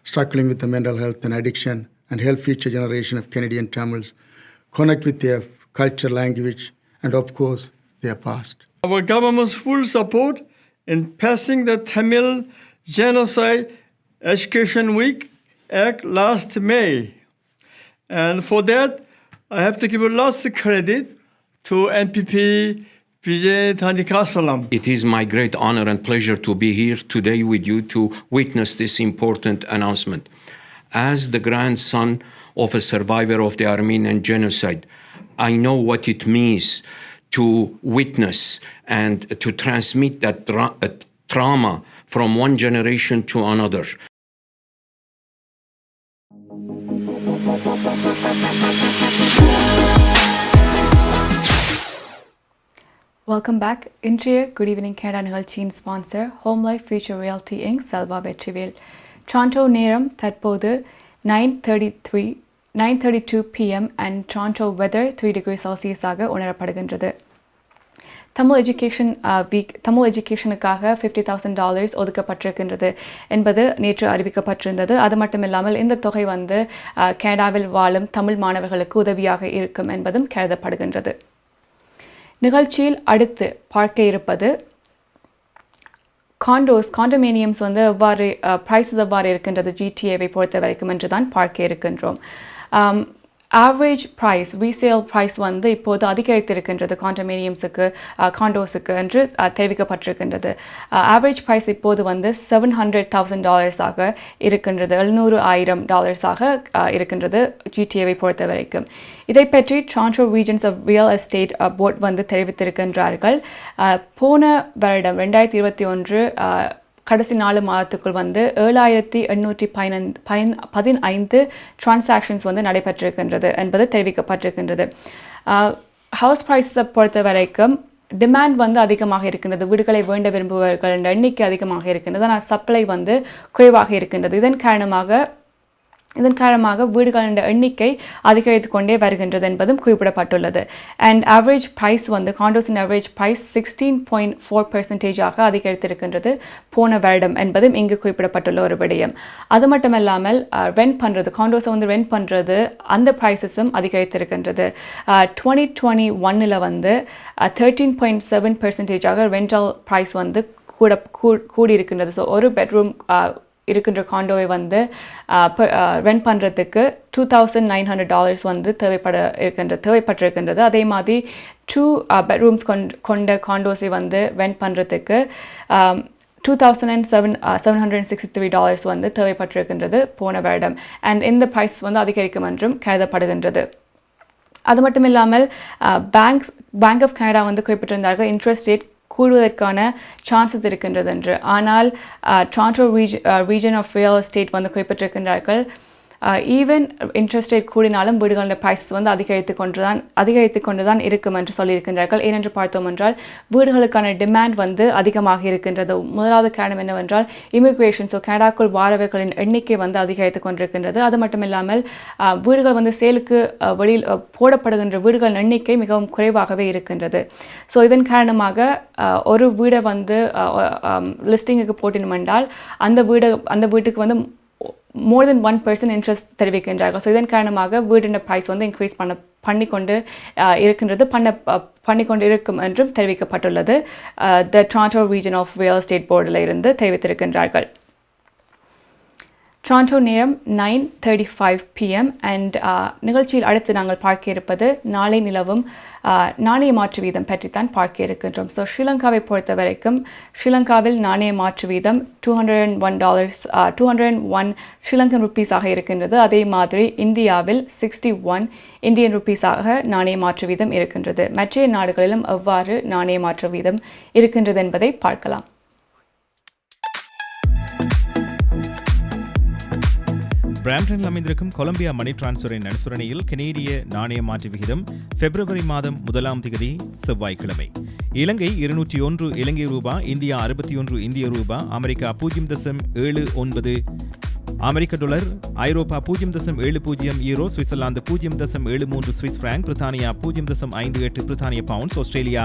struggling with the mental health and addiction and help future generation of Canadian Tamils connect with their culture, language, and of course, their past.
Our government's full support in passing the Tamil Genocide Education Week Act last May. And for that, I have to give a lot of credit to NPP Vijay Thandikasalam.
It is my great honor and pleasure to be here today with you to witness this important announcement. As the grandson of a survivor of the Armenian genocide, I know what it means to witness and to transmit that trauma from one generation to another.
Welcome back. இன்றைய Good Evening Canada நிகழ்ச்சியின் sponsor Home Life Future Realty Inc. Selva Vetrivel. Toronto நேரம் தற்போது 9:32 p.m. and Toronto weather 3 degrees Celsius ஆக உணரப்படுகின்றது. தமிழ் எஜுகேஷனுக்காக $50,000 ஒதுக்கப்பட்டிருக்கின்றது என்பது நேற்று அறிவிக்கப்பட்டிருந்தது. அது மட்டுமில்லாமல் இந்த தொகை வந்து கனடாவில் வாழும் தமிழ் மாணவர்களுக்கு உதவியாக இருக்கும் என்பதும் கருதப்படுகின்றது. நிகழ்ச்சியில் அடுத்து பார்க்க இருப்பது காண்டோமினியம்ஸ் வந்து எவ்வாறு ப்ரைஸஸ் எவ்வாறு இருக்கின்றது ஜிடிஏவை பொறுத்த வரைக்கும் என்று தான் பார்க்க இருக்கின்றோம். ஆவரேஜ் ப்ரைஸ் ரீசேல் ப்ரைஸ் வந்து இப்போது அதிகரித்திருக்கின்றது காண்டோஸுக்கு என்று தெரிவிக்கப்பட்டிருக்கின்றது. ஆவரேஜ் ப்ரைஸ் இப்போது வந்து $700,000 இருக்கின்றது, $700,000 இருக்கின்றது ஜிடிஏவை பொறுத்த வரைக்கும். இதை பற்றி Toronto Regions of Real Estate Board வந்து தெரிவித்திருக்கின்றார்கள். போன வருடம் 2021 கடைசி 4 மாதத்துக்குள் வந்து 7,815 டிரான்சாக்ஷன்ஸ் வந்து நடைபெற்றிருக்கின்றது என்பது தெரிவிக்கப்பட்டிருக்கின்றது. ஹவுஸ் ப்ரைஸை பொறுத்த வரைக்கும் டிமாண்ட் வந்து அதிகமாக இருக்கின்றது, வீடுகளை வேண்ட விரும்புபவர்கள் எண்ணிக்கை அதிகமாக இருக்கின்றது, ஆனால் சப்ளை வந்து குறைவாக இருக்கின்றது. இதன் காரணமாக வீடுகளின் எண்ணிக்கை அதிகரித்து கொண்டே வருகின்றது என்பதும் குறிப்பிடப்பட்டுள்ளது. அண்ட் ஆவரேஜ் ப்ரைஸ் வந்து காண்டோஸின் ஆவரேஜ் ப்ரைஸ் 16.4% அதிகரித்திருக்கின்றது போன வருடம் என்பதும் இங்கு குறிப்பிடப்பட்டுள்ள ஒரு விடயம். அது மட்டுமல்லாமல் காண்டோஸை வந்து ரெண்ட் பண்ணுறது அந்த ப்ரைஸஸும் அதிகரித்திருக்கின்றது. 2021 வந்து 13.7% ரெண்டல் ப்ரைஸ் வந்து கூடியிருக்கின்றது. ஸோ ஒரு பெட்ரூம் இருக்கின்ற காண்டோவை வந்து ரெண்ட் பண்ணுறதுக்கு $2,900 வந்து தேவைப்பட்டிருக்கின்றது. அதே மாதிரி 2 bedrooms கொண்ட காண்டோஸை வந்து ரெண்ட் பண்ணுறதுக்கு $2,763 வந்து தேவைப்பட்டிருக்கின்றது போன வருடம். அண்ட் இந்த ப்ரைஸ் வந்து அதிகரிக்கும் என்றும் கருதப்படுகின்றது. அது மட்டும் இல்லாமல் பேங்க் ஆஃப் கனடா வந்து குறிப்பிட்டிருந்தார்கள் இன்ட்ரெஸ்ட் ரேட் கூடுவதற்கான சான்சஸ் இருக்கின்றது என்று. ஆனால் Toronto Region of Real Estate வந்து குறிப்பிட்டிருக்கின்றார்கள் ஈவன் இன்ட்ரெஸ்ட் ரேட் கூடினாலும் வீடுகளின் ப்ரைஸஸ் வந்து அதிகரித்து கொண்டு தான் இருக்கும் என்று சொல்லியிருக்கின்றார்கள். ஏனென்று பார்த்தோம் என்றால் வீடுகளுக்கான டிமாண்ட் வந்து அதிகமாக இருக்கின்றது. முதலாவது காரணம் என்னவென்றால் இமிக்ரேஷன், ஸோ கனடாக்குள் வாரவர்களின் எண்ணிக்கை வந்து அதிகரித்து கொண்டிருக்கின்றது. அது மட்டும் இல்லாமல் வீடுகள் வந்து சேலுக்கு வெளியில் போடப்படுகின்ற வீடுகளின் எண்ணிக்கை மிகவும் குறைவாகவே இருக்கின்றது. ஸோ இதன் காரணமாக ஒரு வீடை வந்து லிஸ்டிங்குக்கு போட்டினோம் என்றால் அந்த வீட்டுக்கு வந்து more than 1% இன்ட்ரெஸ்ட் தெரிவிக்கின்றார்கள். ஸோ இதன் காரணமாக வீடின் ப்ரைஸ் வந்து இன்க்ரீஸ் பண்ணிக்கொண்டு இருக்கும் என்றும் தெரிவிக்கப்பட்டுள்ளது. த Toronto Region of Real Estate Boardல இருந்து தெரிவித்திருக்கின்றார்கள். டொரண்டோ நேரம் 9:35 p.m. அண்ட் நிகழ்ச்சியில் அடுத்து நாங்கள் பார்க்க இருப்பது நாளை நிலவும் நாணய மாற்று வீதம் பற்றித்தான் பார்க்க இருக்கின்றோம். ஸோ ஸ்ரீலங்காவை பொறுத்த வரைக்கும் ஸ்ரீலங்காவில் நாணய மாற்று வீதம் $201 ஸ்ரீலங்கன் ருப்பீஸாக இருக்கின்றது. அதே மாதிரி இந்தியாவில் 61 இந்தியன் ருப்பீஸாக நாணய மாற்று வீதம் இருக்கின்றது. மற்ற நாடுகளிலும் எவ்வாறு நாணய மாற்று வீதம் இருக்கின்றது என்பதை பார்க்கலாம்.
பிராம்டனில் அமைந்திருக்கும் கொலம்பியா மணி டிரான்ஸ்ஃபரின் அனுசரணையில் கனேடிய நாணய மாற்று விகிதம் பிப்ரவரி மாதம் 1ஆம் தேதி செவ்வாய்க்கிழமை. இலங்கை 201 இலங்கை ரூபா, இந்தியா 61 இந்திய ரூபா, அமெரிக்கா 0.79 அமெரிக்க டாலர், ஐரோப்பா 0.70 யூரோ, சுவிட்சர்லாந்து 0.73 சுவிஸ் பிராங்க், பிரித்தானியா 0.58 பிரித்தானிய பவுண்ட்ஸ், ஆஸ்திரேலியா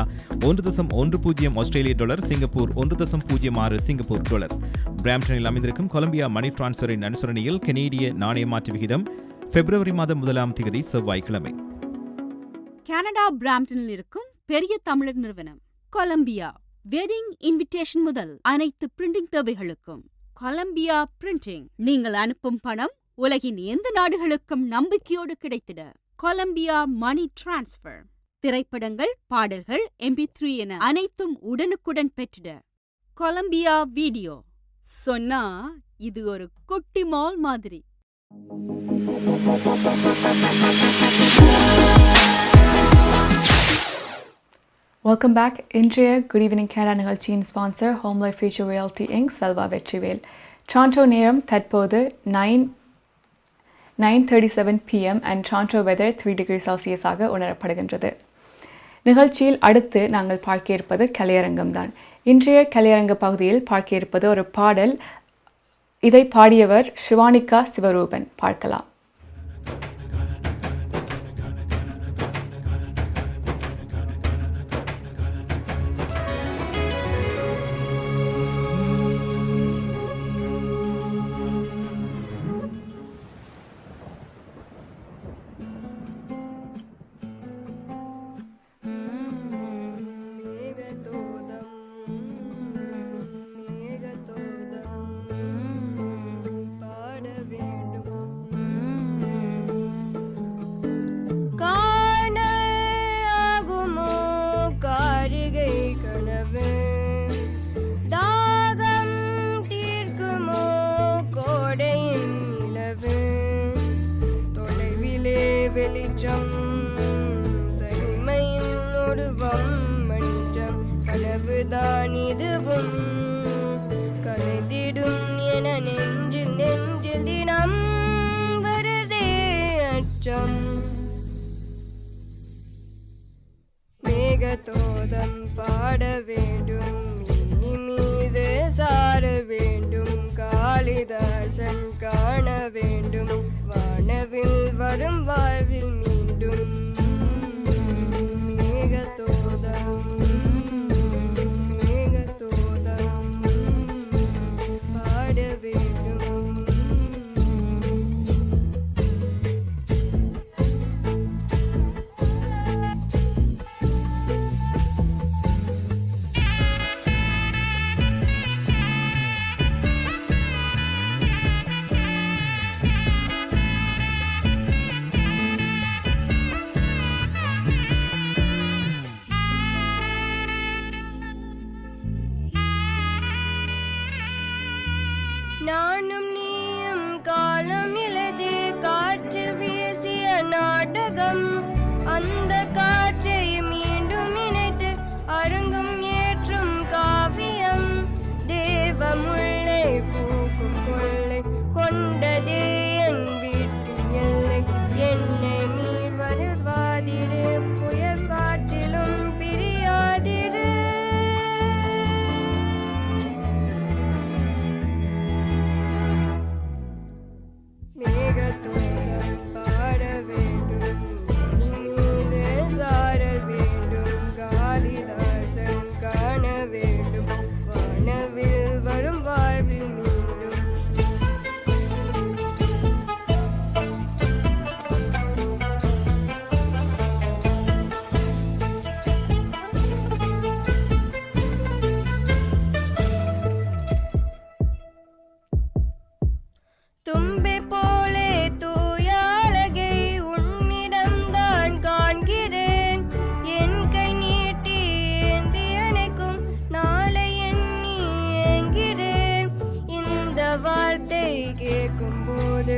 1.10 ஆஸ்திரேலிய டாலர், சிங்கப்பூர் 1.06 சிங்கப்பூர் டாலர். பிராம்டனில் அமைந்திருக்கும் கொலம்பியா மணி டிரான்ஸ்ஃபரின் அனுசரணையில் கனேடிய நாணய மாற்று விகிதம் பிப்ரவரி மாதம் 1ஆம் தேதி செவ்வாய்க்கிழமை.
கனடா பிராம்டனில் இருக்கும் பெரிய தமிழர் நிறுவனம் கொலம்பியா வெட்டிங் இன்விடேஷன் முதல் அனைத்து பிரிண்டிங் தேவைகளுக்கும் கொலம்பியா பிரிண்டிங். நீங்கள் அனுப்பும் பணம் உலகின் எந்த நாடுகளுக்கும் நம்பிக்கையோடு கிடைத்திட கொலம்பியா மணி டிரான்ஸ்ஃபர். திரைப்படங்கள், பாடல்கள், MP3 என அனைத்தும் உடனுக்குடன் பெற்றிட கொலம்பியா வீடியோ. சொன்னா இது ஒரு குட்டி மால் மாதிரி.
Welcome back. இன்றைய குட் ஈவினிங் கேனடா நிகழ்ச்சியின் sponsor home life future reality Inc, Selva Vetrivel. Toronto நேரம் தற்போது 9:37 p.m. And Toronto weather 3 degrees Celsius உணரப்படுகின்றது. நிகழ்ச்சியில் அடுத்து நாங்கள் பார்க்க இருப்பது கலையரங்கம் தான். இன்றைய கலையரங்க பகுதியில் பார்க்க இருப்பது ஒரு பாடல். இதை பாடியவர் சிவானிகா சிவரூபன். பார்க்கலாம்.
மேகதோதம் பாட வேண்டும், இனி மீது சார வேண்டும், காளிதாசன் காண வேண்டும், வானவில் வரும் வாழ்வில் மீண்டும். மேகதோதம் மேகதோதம் பாட வேண்டும். தும்பி போலே தூயாலகை உன்னிடம்தான் காண்கிறேன். என் கை நீட்டி ஏந்தி அணைக்கும் நாளை எண்ணி ஏங்கிறேன். இந்த வார்த்தை கேட்கும் போது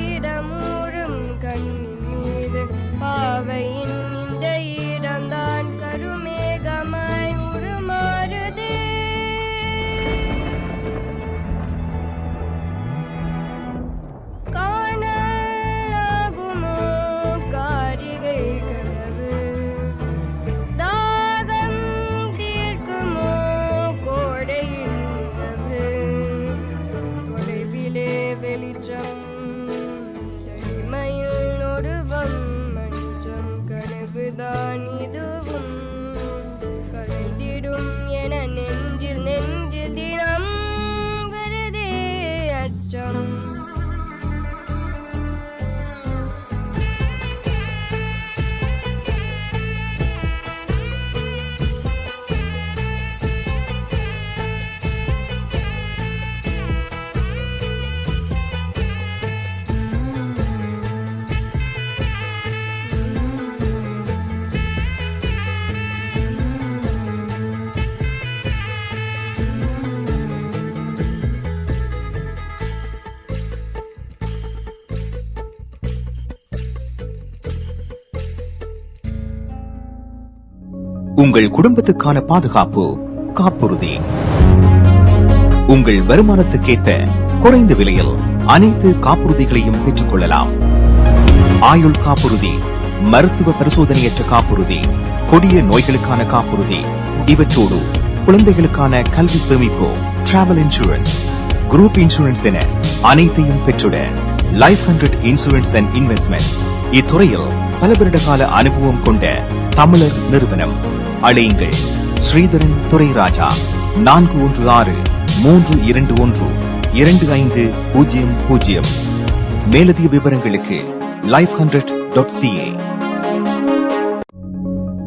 இடமூறும் கண்ணின் மீது பாவையின் இந்த இடம்தான் கருமேகமாய் உருமாறுதே. காணலாகுமோ காரிகை கனவு, தாகம் தீர்க்குமோ கோடையின் உணவு. தொலைவிலே வெளிச்சம் தனிமையில் ஒருவம் மஞ்சம் கனவுதான் இதுவும் கலைந்திடும் என நெஞ்சில் நெஞ்சில் தினம் வருதே அச்சம்.
உங்கள் குடும்பத்துக்கான பாதுகாப்பு காப்புறுதி. உங்கள் வருமானத்துக்கேற்ப குறைந்த விலையில் அனைத்து காப்புறுதிகளையும் பெற்றுக் கொள்ளலாம். ஆயுள் காப்புறுதி, மருத்துவ பரிசோதனையற்ற காப்புறுதி, கொடிய நோய்களுக்கான காப்புறுதி, இவற்றோடு குழந்தைகளுக்கான கல்வி சேமிப்பு, டிராவல் இன்சூரன்ஸ், குரூப் இன்சூரன்ஸ் என அனைத்தையும் பெற்றுட லைஃப் 100 இன்சூரன்ஸ் அண்ட் இன்வெஸ்ட்மெண்ட்ஸ் இத்துறையில் பல வருட கால அனுபவம் கொண்ட தமிழர் நிறுவனம். அழையுங்கள் ஸ்ரீதரன் துரைராஜா 4163212500. மேலதிக விவரங்களுக்கு life100.ca.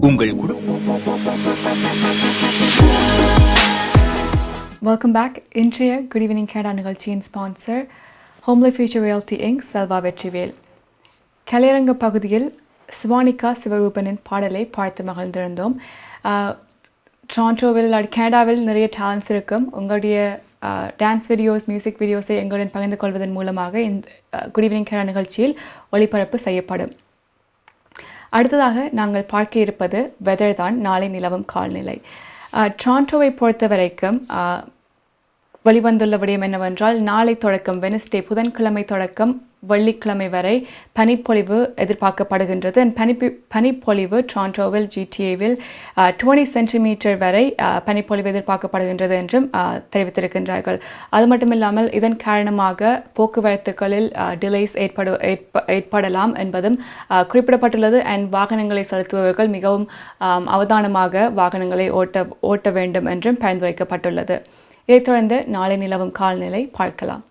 உங்கள்
வெல்கம் பேக். இன்றைய குட் ஈவினிங் கேடா நிகழ்ச்சியின் sponsor home life future reality Inc, Selva Vetrivel. கலையரங்க பகுதியில் சிவானிகா சிவரூபனின் பாடலை பார்த்து மகிழ்ந்திருந்தோம். டொரண்டோவில் கனடாவில் நிறைய டேலண்ட்ஸ் இருக்கும். உங்களுடைய டான்ஸ் வீடியோஸ், மியூசிக் வீடியோஸை எங்களுடன் பகிர்ந்து கொள்வதன் மூலமாக இந்த குட் ஈவினிங் கேடா நிகழ்ச்சியில் ஒளிபரப்பு செய்யப்படும். அடுத்ததாக நாங்கள் பார்க்க இருப்பது வெதர் தான், நாளை நிலவும் கால்நிலை. டொரண்டோவை பொறுத்த வரைக்கும் வெளிவந்துள்ள விடயம் என்னவென்றால், நாளை தொடக்கம் வெனஸ்டே புதன்கிழமை தொடக்கம் வெள்ளிக்கிழமை வரை பனிப்பொழிவு எதிர்பார்க்கப்படுகின்றது. பனிப்பொழிவு டொரண்டோவில் GTAவில் 20 சென்டிமீட்டர் வரை பனிப்பொழிவு எதிர்பார்க்கப்படுகின்றது என்றும் தெரிவித்திருக்கின்றார்கள். அது மட்டுமில்லாமல் இதன் காரணமாக போக்குவரத்துகளில் டிலேஸ் ஏற்படலாம் என்பதும் குறிப்பிடப்பட்டுள்ளது. அண்ட் வாகனங்களை செலுத்துபவர்கள் மிகவும் அவதானமாக வாகனங்களை ஓட்ட வேண்டும் என்றும் பரிந்துரைக்கப்பட்டுள்ளது. இதைத் தொடர்ந்து நாளை நிலவும் கால்நிலை பார்க்கலாம்.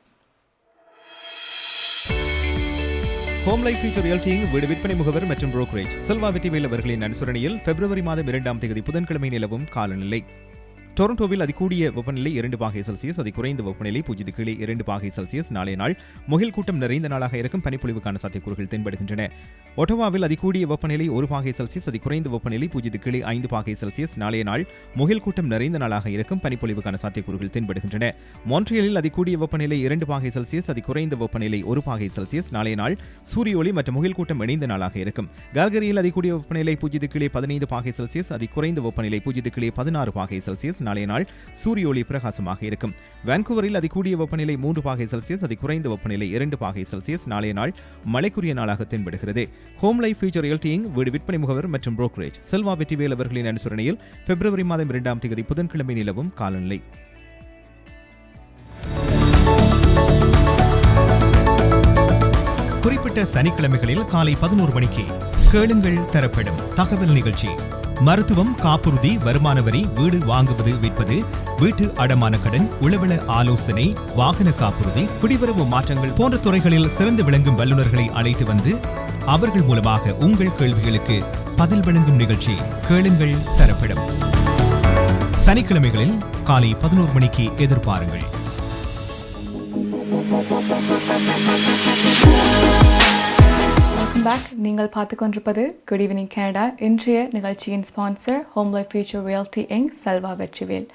ஹோம் லைஃப் ஃபியூச்சர் ரியாலிட்டி வீடு விற்பனை முகவர் மற்றும் புரோக்கரேஜ் செல்வா வெற்றிவேல் அவர்களின் அனுசரணையில் பிப்ரவரி மாதம் 2ஆம் தேதி புதன்கிழமை நிலவும் காலநிலை. டொரண்டோவில் அதிகூடிய வெப்பநிலை 2 பாகை செல்சியஸ், அதி குறைந்த வெப்பநிலை 0.2 பாகை செல்சியஸ். நாளைய நாள் முகில் கூட்டம் நிறைந்த நாளாக இருக்கும். பனிப்பொழிவுக்கான சாத்தியக்கூறுகள் தென்படுகின்றன. ஒட்டவாவில் அதிகூடிய வெப்பநிலை 1 பாகை செல்சியஸ், அதி குறைந்த வெப்பநிலை 0.5 பாகை செல்சியஸ். நாளைய நாள் முகில் கூட்டம் நிறைந்த நாளாக இருக்கும். பனிப்பொழிவுக்கான சாத்தியக்கூறுகள் தென்படுகின்றன. மான்ட்ரியலில் அதிகூடிய வெப்பநிலை 2 பாகை செல்சியஸ், அதி குறைந்த வெப்பநிலை 1 பாகை செல்சியஸ். நாளைய நாள் சூரிய ஒளி மற்றும் முகில் கூட்டம் இணைந்த நாளாக இருக்கும். கால்கரியில் அதிகூடிய வெப்பநிலை 0.15 பாகை செல்சியஸ், அதி குறைந்த வெப்பநிலை 0.16 பாகை செல்சியஸ். நாளைய நாள் சூரிய ஒளி பிரகாசமாக இருக்கும். வான்கூவரில் அதிகூடிய வெப்பநிலை 3 பாகை செல்சியஸ், அதி குறைந்த வெப்பநிலை 2 பாகை செல்சியஸ். நாளைய நாள் மழைக்குரிய நாளாக தென்படுகிறது. ஹோம் லைஃப் ஃபியூச்சர் ரியாலிட்டி வீடு விற்பனை முகவர் மற்றும் புரோக்கரேஜ் செல்வா வெற்றிவேல் அவர்களின் அனுசரணையில் பிப்ரவரி மாதம் 2ஆம் தேதி புதன்கிழமை நிலவும் காலநிலை. குறிப்பிட்ட சனிக்கிழமைகளில் காலை 11 மணிக்கு கேளுங்கள் தரப்படும் தகவல் நிகழ்ச்சி. மருத்துவம், காப்புறுதி, வருமான வரி, வீடு வாங்குவது விற்பது, வீட்டு அடமான கடன், உளவள ஆலோசனை, வாகன காப்புறுதி, குடிவரவு மாற்றங்கள் போன்ற துறைகளில் சிறந்து விளங்கும் வல்லுநர்களை அழைத்து வந்து அவர்கள் மூலமாக உங்கள் கேள்விகளுக்கு பதில் வழங்கும் நிகழ்ச்சி கேளுங்கள் தரப்படும். சனிக்கிழமைகளில் காலை 11 மணிக்கு எதிர்பாருங்கள்.
பேக். நீங்கள் பார்த்து கொண்டிருப்பது குட் ஈவினிங் கனடா. இன்றைய நிகழ்ச்சியின் sponsor home life future reality இங் செல்வா வெற்றிவேல்.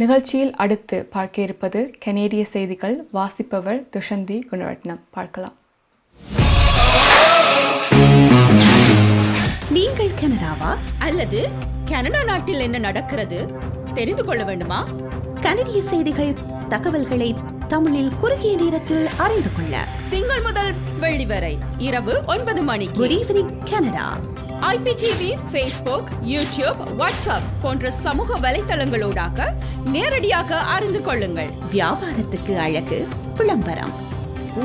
நிகழ்ச்சியில் அடுத்து பார்க்க இருப்பது கனேடிய செய்திகள். வாசிப்பவர் துஷந்தி குணரட்னம். பார்க்கலாம்.
நீங்கள் கனடாவா அல்லது கனடா நாட்டில் என்ன நடக்கிறது தெரிந்து கொள்ள வேண்டுமா? கனடிய செய்திகள், தகவல்களை தமிழில் குறுகிய நேரத்தில் அறிந்து கொள்ள திங்கள் முதல் வெள்ளி வரை இரவு 9 மணிக்கு good evening Canada IPTV, Facebook, YouTube, WhatsApp போன்ற சமூக வலைத்தளங்களூடாக நேரடியாக அறிந்து கொள்ளுங்கள். வியாபாரத்துக்கு அழகு விளம்பரம்.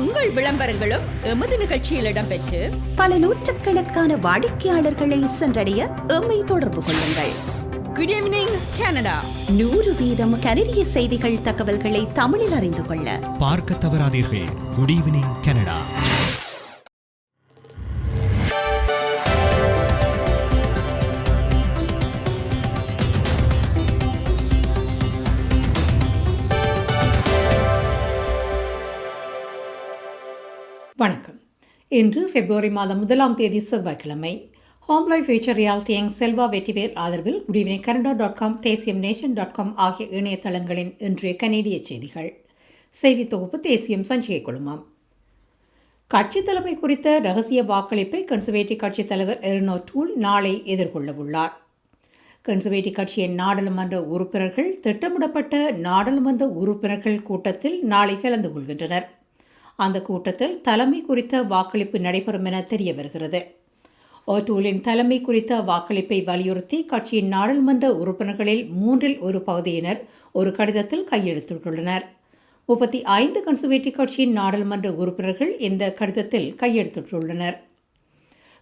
உங்கள் விளம்பரங்களும் எமது நிகழ்ச்சியில் இடம்பெற்று பல நூற்றுக்கணக்கான வாடிக்கையாளர்களை சென்றடைய எம்மை தொடர்பு கொள்ளுங்கள். Good evening Canada. 100% கனடிய செய்திகள், தகவல்களை தமிழில் அறிந்து கொள்ள
பார்க்க தவறாதீர்கள். Good evening Canada.
வணக்கம். இன்று பிப்ரவரி மாதம் 1ஆம் தேதி செவ்வாய்க்கிழமை. Home life future reality young Selva Vetrivel ஆதரவில் குட் ஈவினிங் கனடா.com, தேசியம்.com ஆகிய இணையதளங்களின் இன்றைய கனேடிய செய்திகள். செய்தி தொகுப்பு தேசியம் சஞ்சிகை குழுமம். கட்சி தலைமை குறித்த ரகசிய வாக்களிப்பை கன்சர்வேட்டிவ் கட்சித் தலைவர் எரின் ஓட்டூல் நாளை எதிர்கொள்ளவுள்ளார். கன்சர்வேட்டிவ் கட்சியின் நாடாளுமன்ற உறுப்பினர்கள் திட்டமிடப்பட்ட நாடாளுமன்ற உறுப்பினர்கள் கூட்டத்தில் நாளை கலந்து கொள்கின்றனர். அந்த கூட்டத்தில் தலைமை குறித்த வாக்களிப்பு நடைபெறும் என தெரிய வருகிறது. ஓட்டூலின் தலைமை குறித்த வாக்களிப்பை வலியுறுத்தி கட்சியின் நாடாளுமன்ற உறுப்பினர்களில் 1/3 பகுதியினர் ஒரு கடிதத்தில் கையெழுத்திட்டுள்ளனர். 35 கன்சர்வேட்டிவ் கட்சியின் நாடாளுமன்ற உறுப்பினர்கள் இந்த கடிதத்தில் கையெழுத்திட்டுள்ளனர்.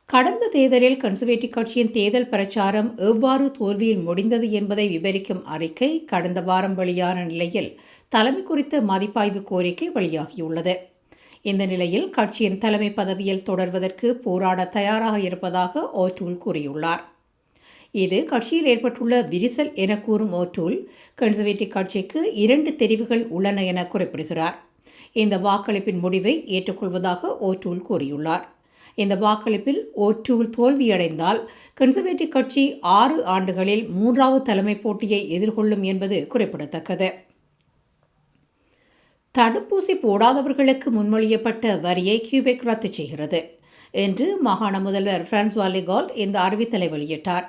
கடந்த தேர்தலில் கன்சர்வேட்டிவ் கட்சியின் தேர்தல் பிரச்சாரம் எவ்வாறு தோல்வியில் முடிந்தது என்பதை விவரிக்கும் அறிக்கை கடந்த வாரம் வெளியான நிலையில் தலைமை குறித்த மதிப்பாய்வு கோரிக்கை வெளியாகியுள்ளது. இந்த நிலையில் கட்சியின் தலைமை பதவியில் தொடர்வதற்கு போராட தயாராக இருப்பதாக ஓட்டூல் கூறியுள்ளார். இது கட்சியில் ஏற்பட்டுள்ள விரிசல் என கூறும் ஓட்டூல், கன்சர்வேட்டிவ் கட்சிக்கு 2 தெரிவுகள் உள்ளன என குறிப்பிடுகிறார். இந்த வாக்களிப்பின் முடிவை ஏற்றுக்கொள்வதாக ஓட்டூல் கூறியுள்ளார். இந்த வாக்களிப்பில் ஓட்டூல் தோல்வியடைந்தால் கன்சர்வேட்டிவ் கட்சி 6 ஆண்டுகளில் 3வது தலைமை போட்டியை எதிர்கொள்ளும் என்பது குறிப்பிடத்தக்கது. தடுப்பூசி போடாதவர்களுக்கு முன்மொழியப்பட்ட வரியை கியூபெக் ரத்து செய்கிறது என்று மாகாண முதல்வர் பிரான்சுவா லெகால்ட் இந்த அறிவித்தலை வெளியிட்டார்.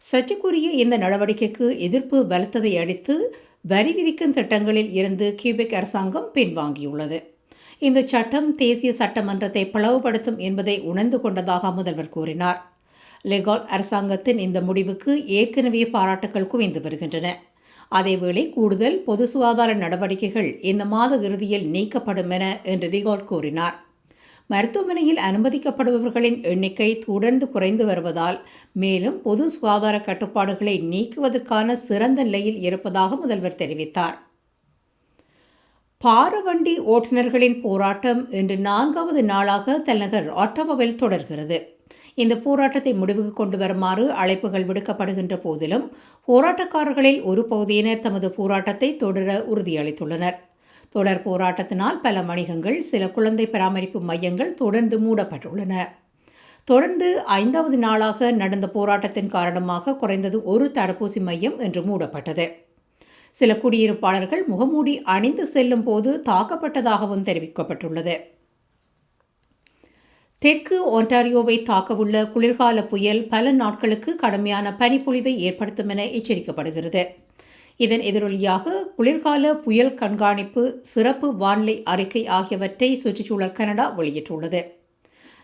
சர்ச்சைக்குரிய இந்த நடவடிக்கைக்கு எதிர்ப்பு பலத்ததை அடுத்து வரி விதிக்கும் திட்டங்களில் இருந்து கியூபெக் அரசாங்கம் பின்வாங்கியுள்ளது. இந்த சட்டம் தேசிய சட்டமன்றத்தை பிளவுபடுத்தும் என்பதை உணர்ந்து கொண்டதாக முதல்வர் கூறினார். லெகால்ட் அரசாங்கத்தின் இந்த முடிவுக்கு ஏற்கனவே பாராட்டுகள் குவிந்து வருகின்றன. அதேவேளை கூடுதல் பொது சுகாதார நடவடிக்கைகள் இந்த மாத இறுதியில் நீக்கப்படும் என்று லெகால்ட் கூறினார். மருத்துவமனையில் அனுமதிக்கப்படுபவர்களின் எண்ணிக்கை தொடர்ந்து குறைந்து வருவதால் மேலும் பொது சுகாதார கட்டுப்பாடுகளை நீக்குவதற்கான சிறந்த நிலையில் இருப்பதாக முதல்வர் தெரிவித்தார். பாரவண்டி ஓட்டுநர்களின் போராட்டம் இன்று 4வது நாளாக தலைநகர் ஆட்டோவாவில் தொடர்கிறது. இந்த போராட்டத்தை முடிவுக்கு கொண்டு வருமாறு அழைப்புகள் விடுக்கப்படுகின்ற போதிலும் போராட்டக்காரர்களில் ஒரு பகுதியினர் தமது போராட்டத்தை தொடர உறுதியளித்துள்ளனர். தொடர் போராட்டத்தினால் பல வணிகங்கள், சில குழந்தை பராமரிப்பு மையங்கள் தொடர்ந்து மூடப்பட்டுள்ளன. தொடர்ந்து 5வது நாளாக நடந்த போராட்டத்தின் காரணமாக குறைந்தது ஒரு தடுப்பூசி மையம் இன்று மூடப்பட்டது. சில குடியிருப்பாளர்கள் முகமூடி அணிந்து செல்லும் போது தாக்கப்பட்டதாகவும் தெரிவிக்கப்பட்டுள்ளது. தெற்கு ஒன்டாரியோவை தாக்கவுள்ள குளிர்கால புயல் பல நாட்களுக்கு கடுமையான பனிப்பொழிவை ஏற்படுத்தும் என எச்சரிக்கப்படுகிறது. இதன் எதிரொலியாக குளிர்கால புயல் கண்காணிப்பு, சிறப்பு வானிலை அறிக்கை ஆகியவற்றை சுற்றுச்சூழல் கனடா வெளியிட்டுள்ளது.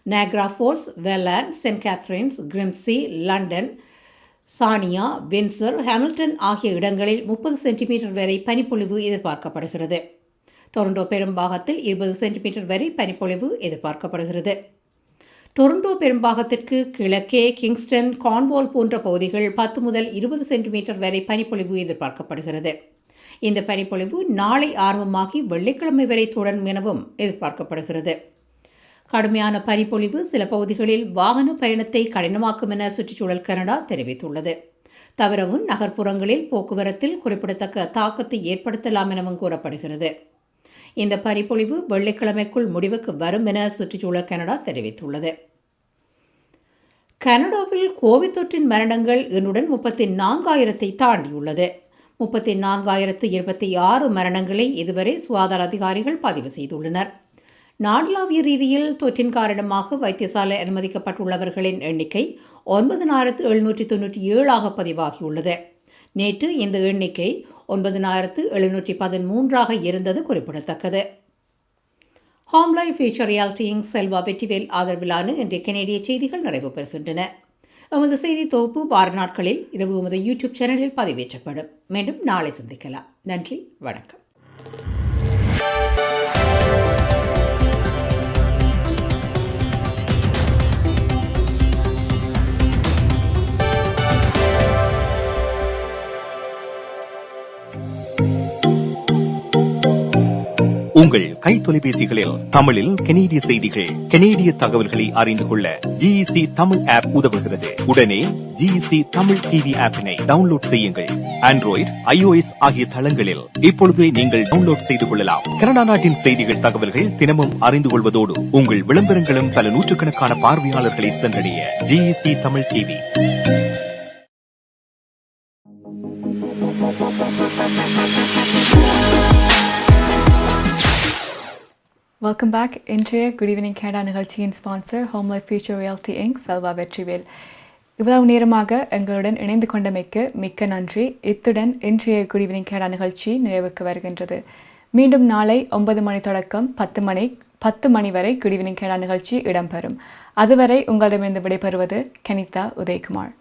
Niagara Falls, Welland, Saint Catharines, Grimsby, London, Sarnia, Windsor, Hamilton ஆகிய இடங்களில் 30 சென்டிமீட்டர் வரை பனிப்பொழிவு எதிர்பார்க்கப்படுகிறது. டொரண்டோ பெரும்பாகத்தில் 20 சென்டிமீட்டர் வரை பனிப்பொழிவு எதிர்பார்க்கப்படுகிறது. டொரண்டோ பெரும்பாகத்திற்கு கிழக்கே கிங்ஸ்டன், கார்ன்வால் போன்ற பகுதிகள் 10 முதல் 20 சென்டிமீட்டர் வரை பனிப்பொழிவு எதிர்பார்க்கப்படுகிறது. இந்த பனிப்பொழிவு நாளை ஆரம்பமாகி வெள்ளிக்கிழமை வரை தொடரும் எனவும் எதிர்பார்க்கப்படுகிறது. கடுமையான பனிப்பொழிவு சில பகுதிகளில் வாகன பயணத்தை கடினமாக்கும் என சுற்றுச்சூழல் கனடா தெரிவித்துள்ளது. தவிரவும் நகர்ப்புறங்களில் போக்குவரத்தில் குறிப்பிடத்தக்க தாக்கத்தை ஏற்படுத்தலாம் எனவும் கூறப்படுகிறது. இந்த பனிப்பொழிவு வெள்ளிக்கிழமைக்குள் முடிவுக்கு வரும் என சுற்றுச்சூழல் கனடா தெரிவித்துள்ளது. கனடாவில் கோவிட் தொற்றின் மரணங்கள் இன்றுடன் 34,000 தாண்டியுள்ளது. 34,026 மரணங்களை இதுவரை சுகாதார அதிகாரிகள் பதிவு செய்துள்ளனர். நாடளாவிய ரீதியில் தொற்றின் காரணமாக வைத்தியசாலை அனுமதிக்கப்பட்டுள்ளவர்களின் எண்ணிக்கை 9,797 பதிவாகியுள்ளது. நேற்று இந்த எண்ணிக்கை 9,713 இருந்தது குறிப்பிடத்தக்கது. ஹோம் லைஃப் ஃபியூச்சர் ரியாலிட்டியின் செல்வா வெற்றிவேல் ஆதரவிலான இன்றைய கனேடிய செய்திகள் நிறைவு பெறுகின்றன. எமது செய்தி தொகுப்பு வார நாட்களில் இரவு எமது யூடியூப் சேனலில் பதிவேற்றப்படும். மீண்டும் நாளை சந்திக்கலாம். நன்றி, வணக்கம்.
உங்கள் கை தொலைபேசிகளில் தமிழில் கனேடிய செய்திகள், கனேடிய தகவல்களை அறிந்து கொள்ள GEC தமிழ் ஆப் உதவுகிறது. உடனே GEC தமிழ் டிவி ஆப்பினை டவுன்லோட் செய்யுங்கள். ஆண்ட்ராய்டு, iOS ஆகிய தளங்களில் இப்பொழுதே நீங்கள் டவுன்லோட் செய்து கொள்ளலாம். கனடா நாட்டின் செய்திகள், தகவல்கள் தினமும் அறிந்து கொள்வதோடு உங்கள் விளம்பரங்களும் பல நூற்றுக்கணக்கான பார்வையாளர்களை சென்றடைய GEC Tamil TV.
Welcome back. இன்றைய குட் ஈவினிங் கனடா நிகழ்ச்சியின் sponsor home life future reality Inc Selva Vetrivel. இவ்வளவு நேரமாக எங்களுடன் இணைந்து கொண்டமைக்கு மிக்க நன்றி. இத்துடன் இன்றைய குட் ஈவினிங் கனடா நிகழ்ச்சி நிறைவுக்கு வருகின்றது. மீண்டும் நாளை 9 மணி தொடக்கம் 10 மணி வரை குட் ஈவினிங் கனடா நிகழ்ச்சி இடம்பெறும். அதுவரை உங்களிடமிருந்து விடைபெறுவது கனிதா உதயகுமார்.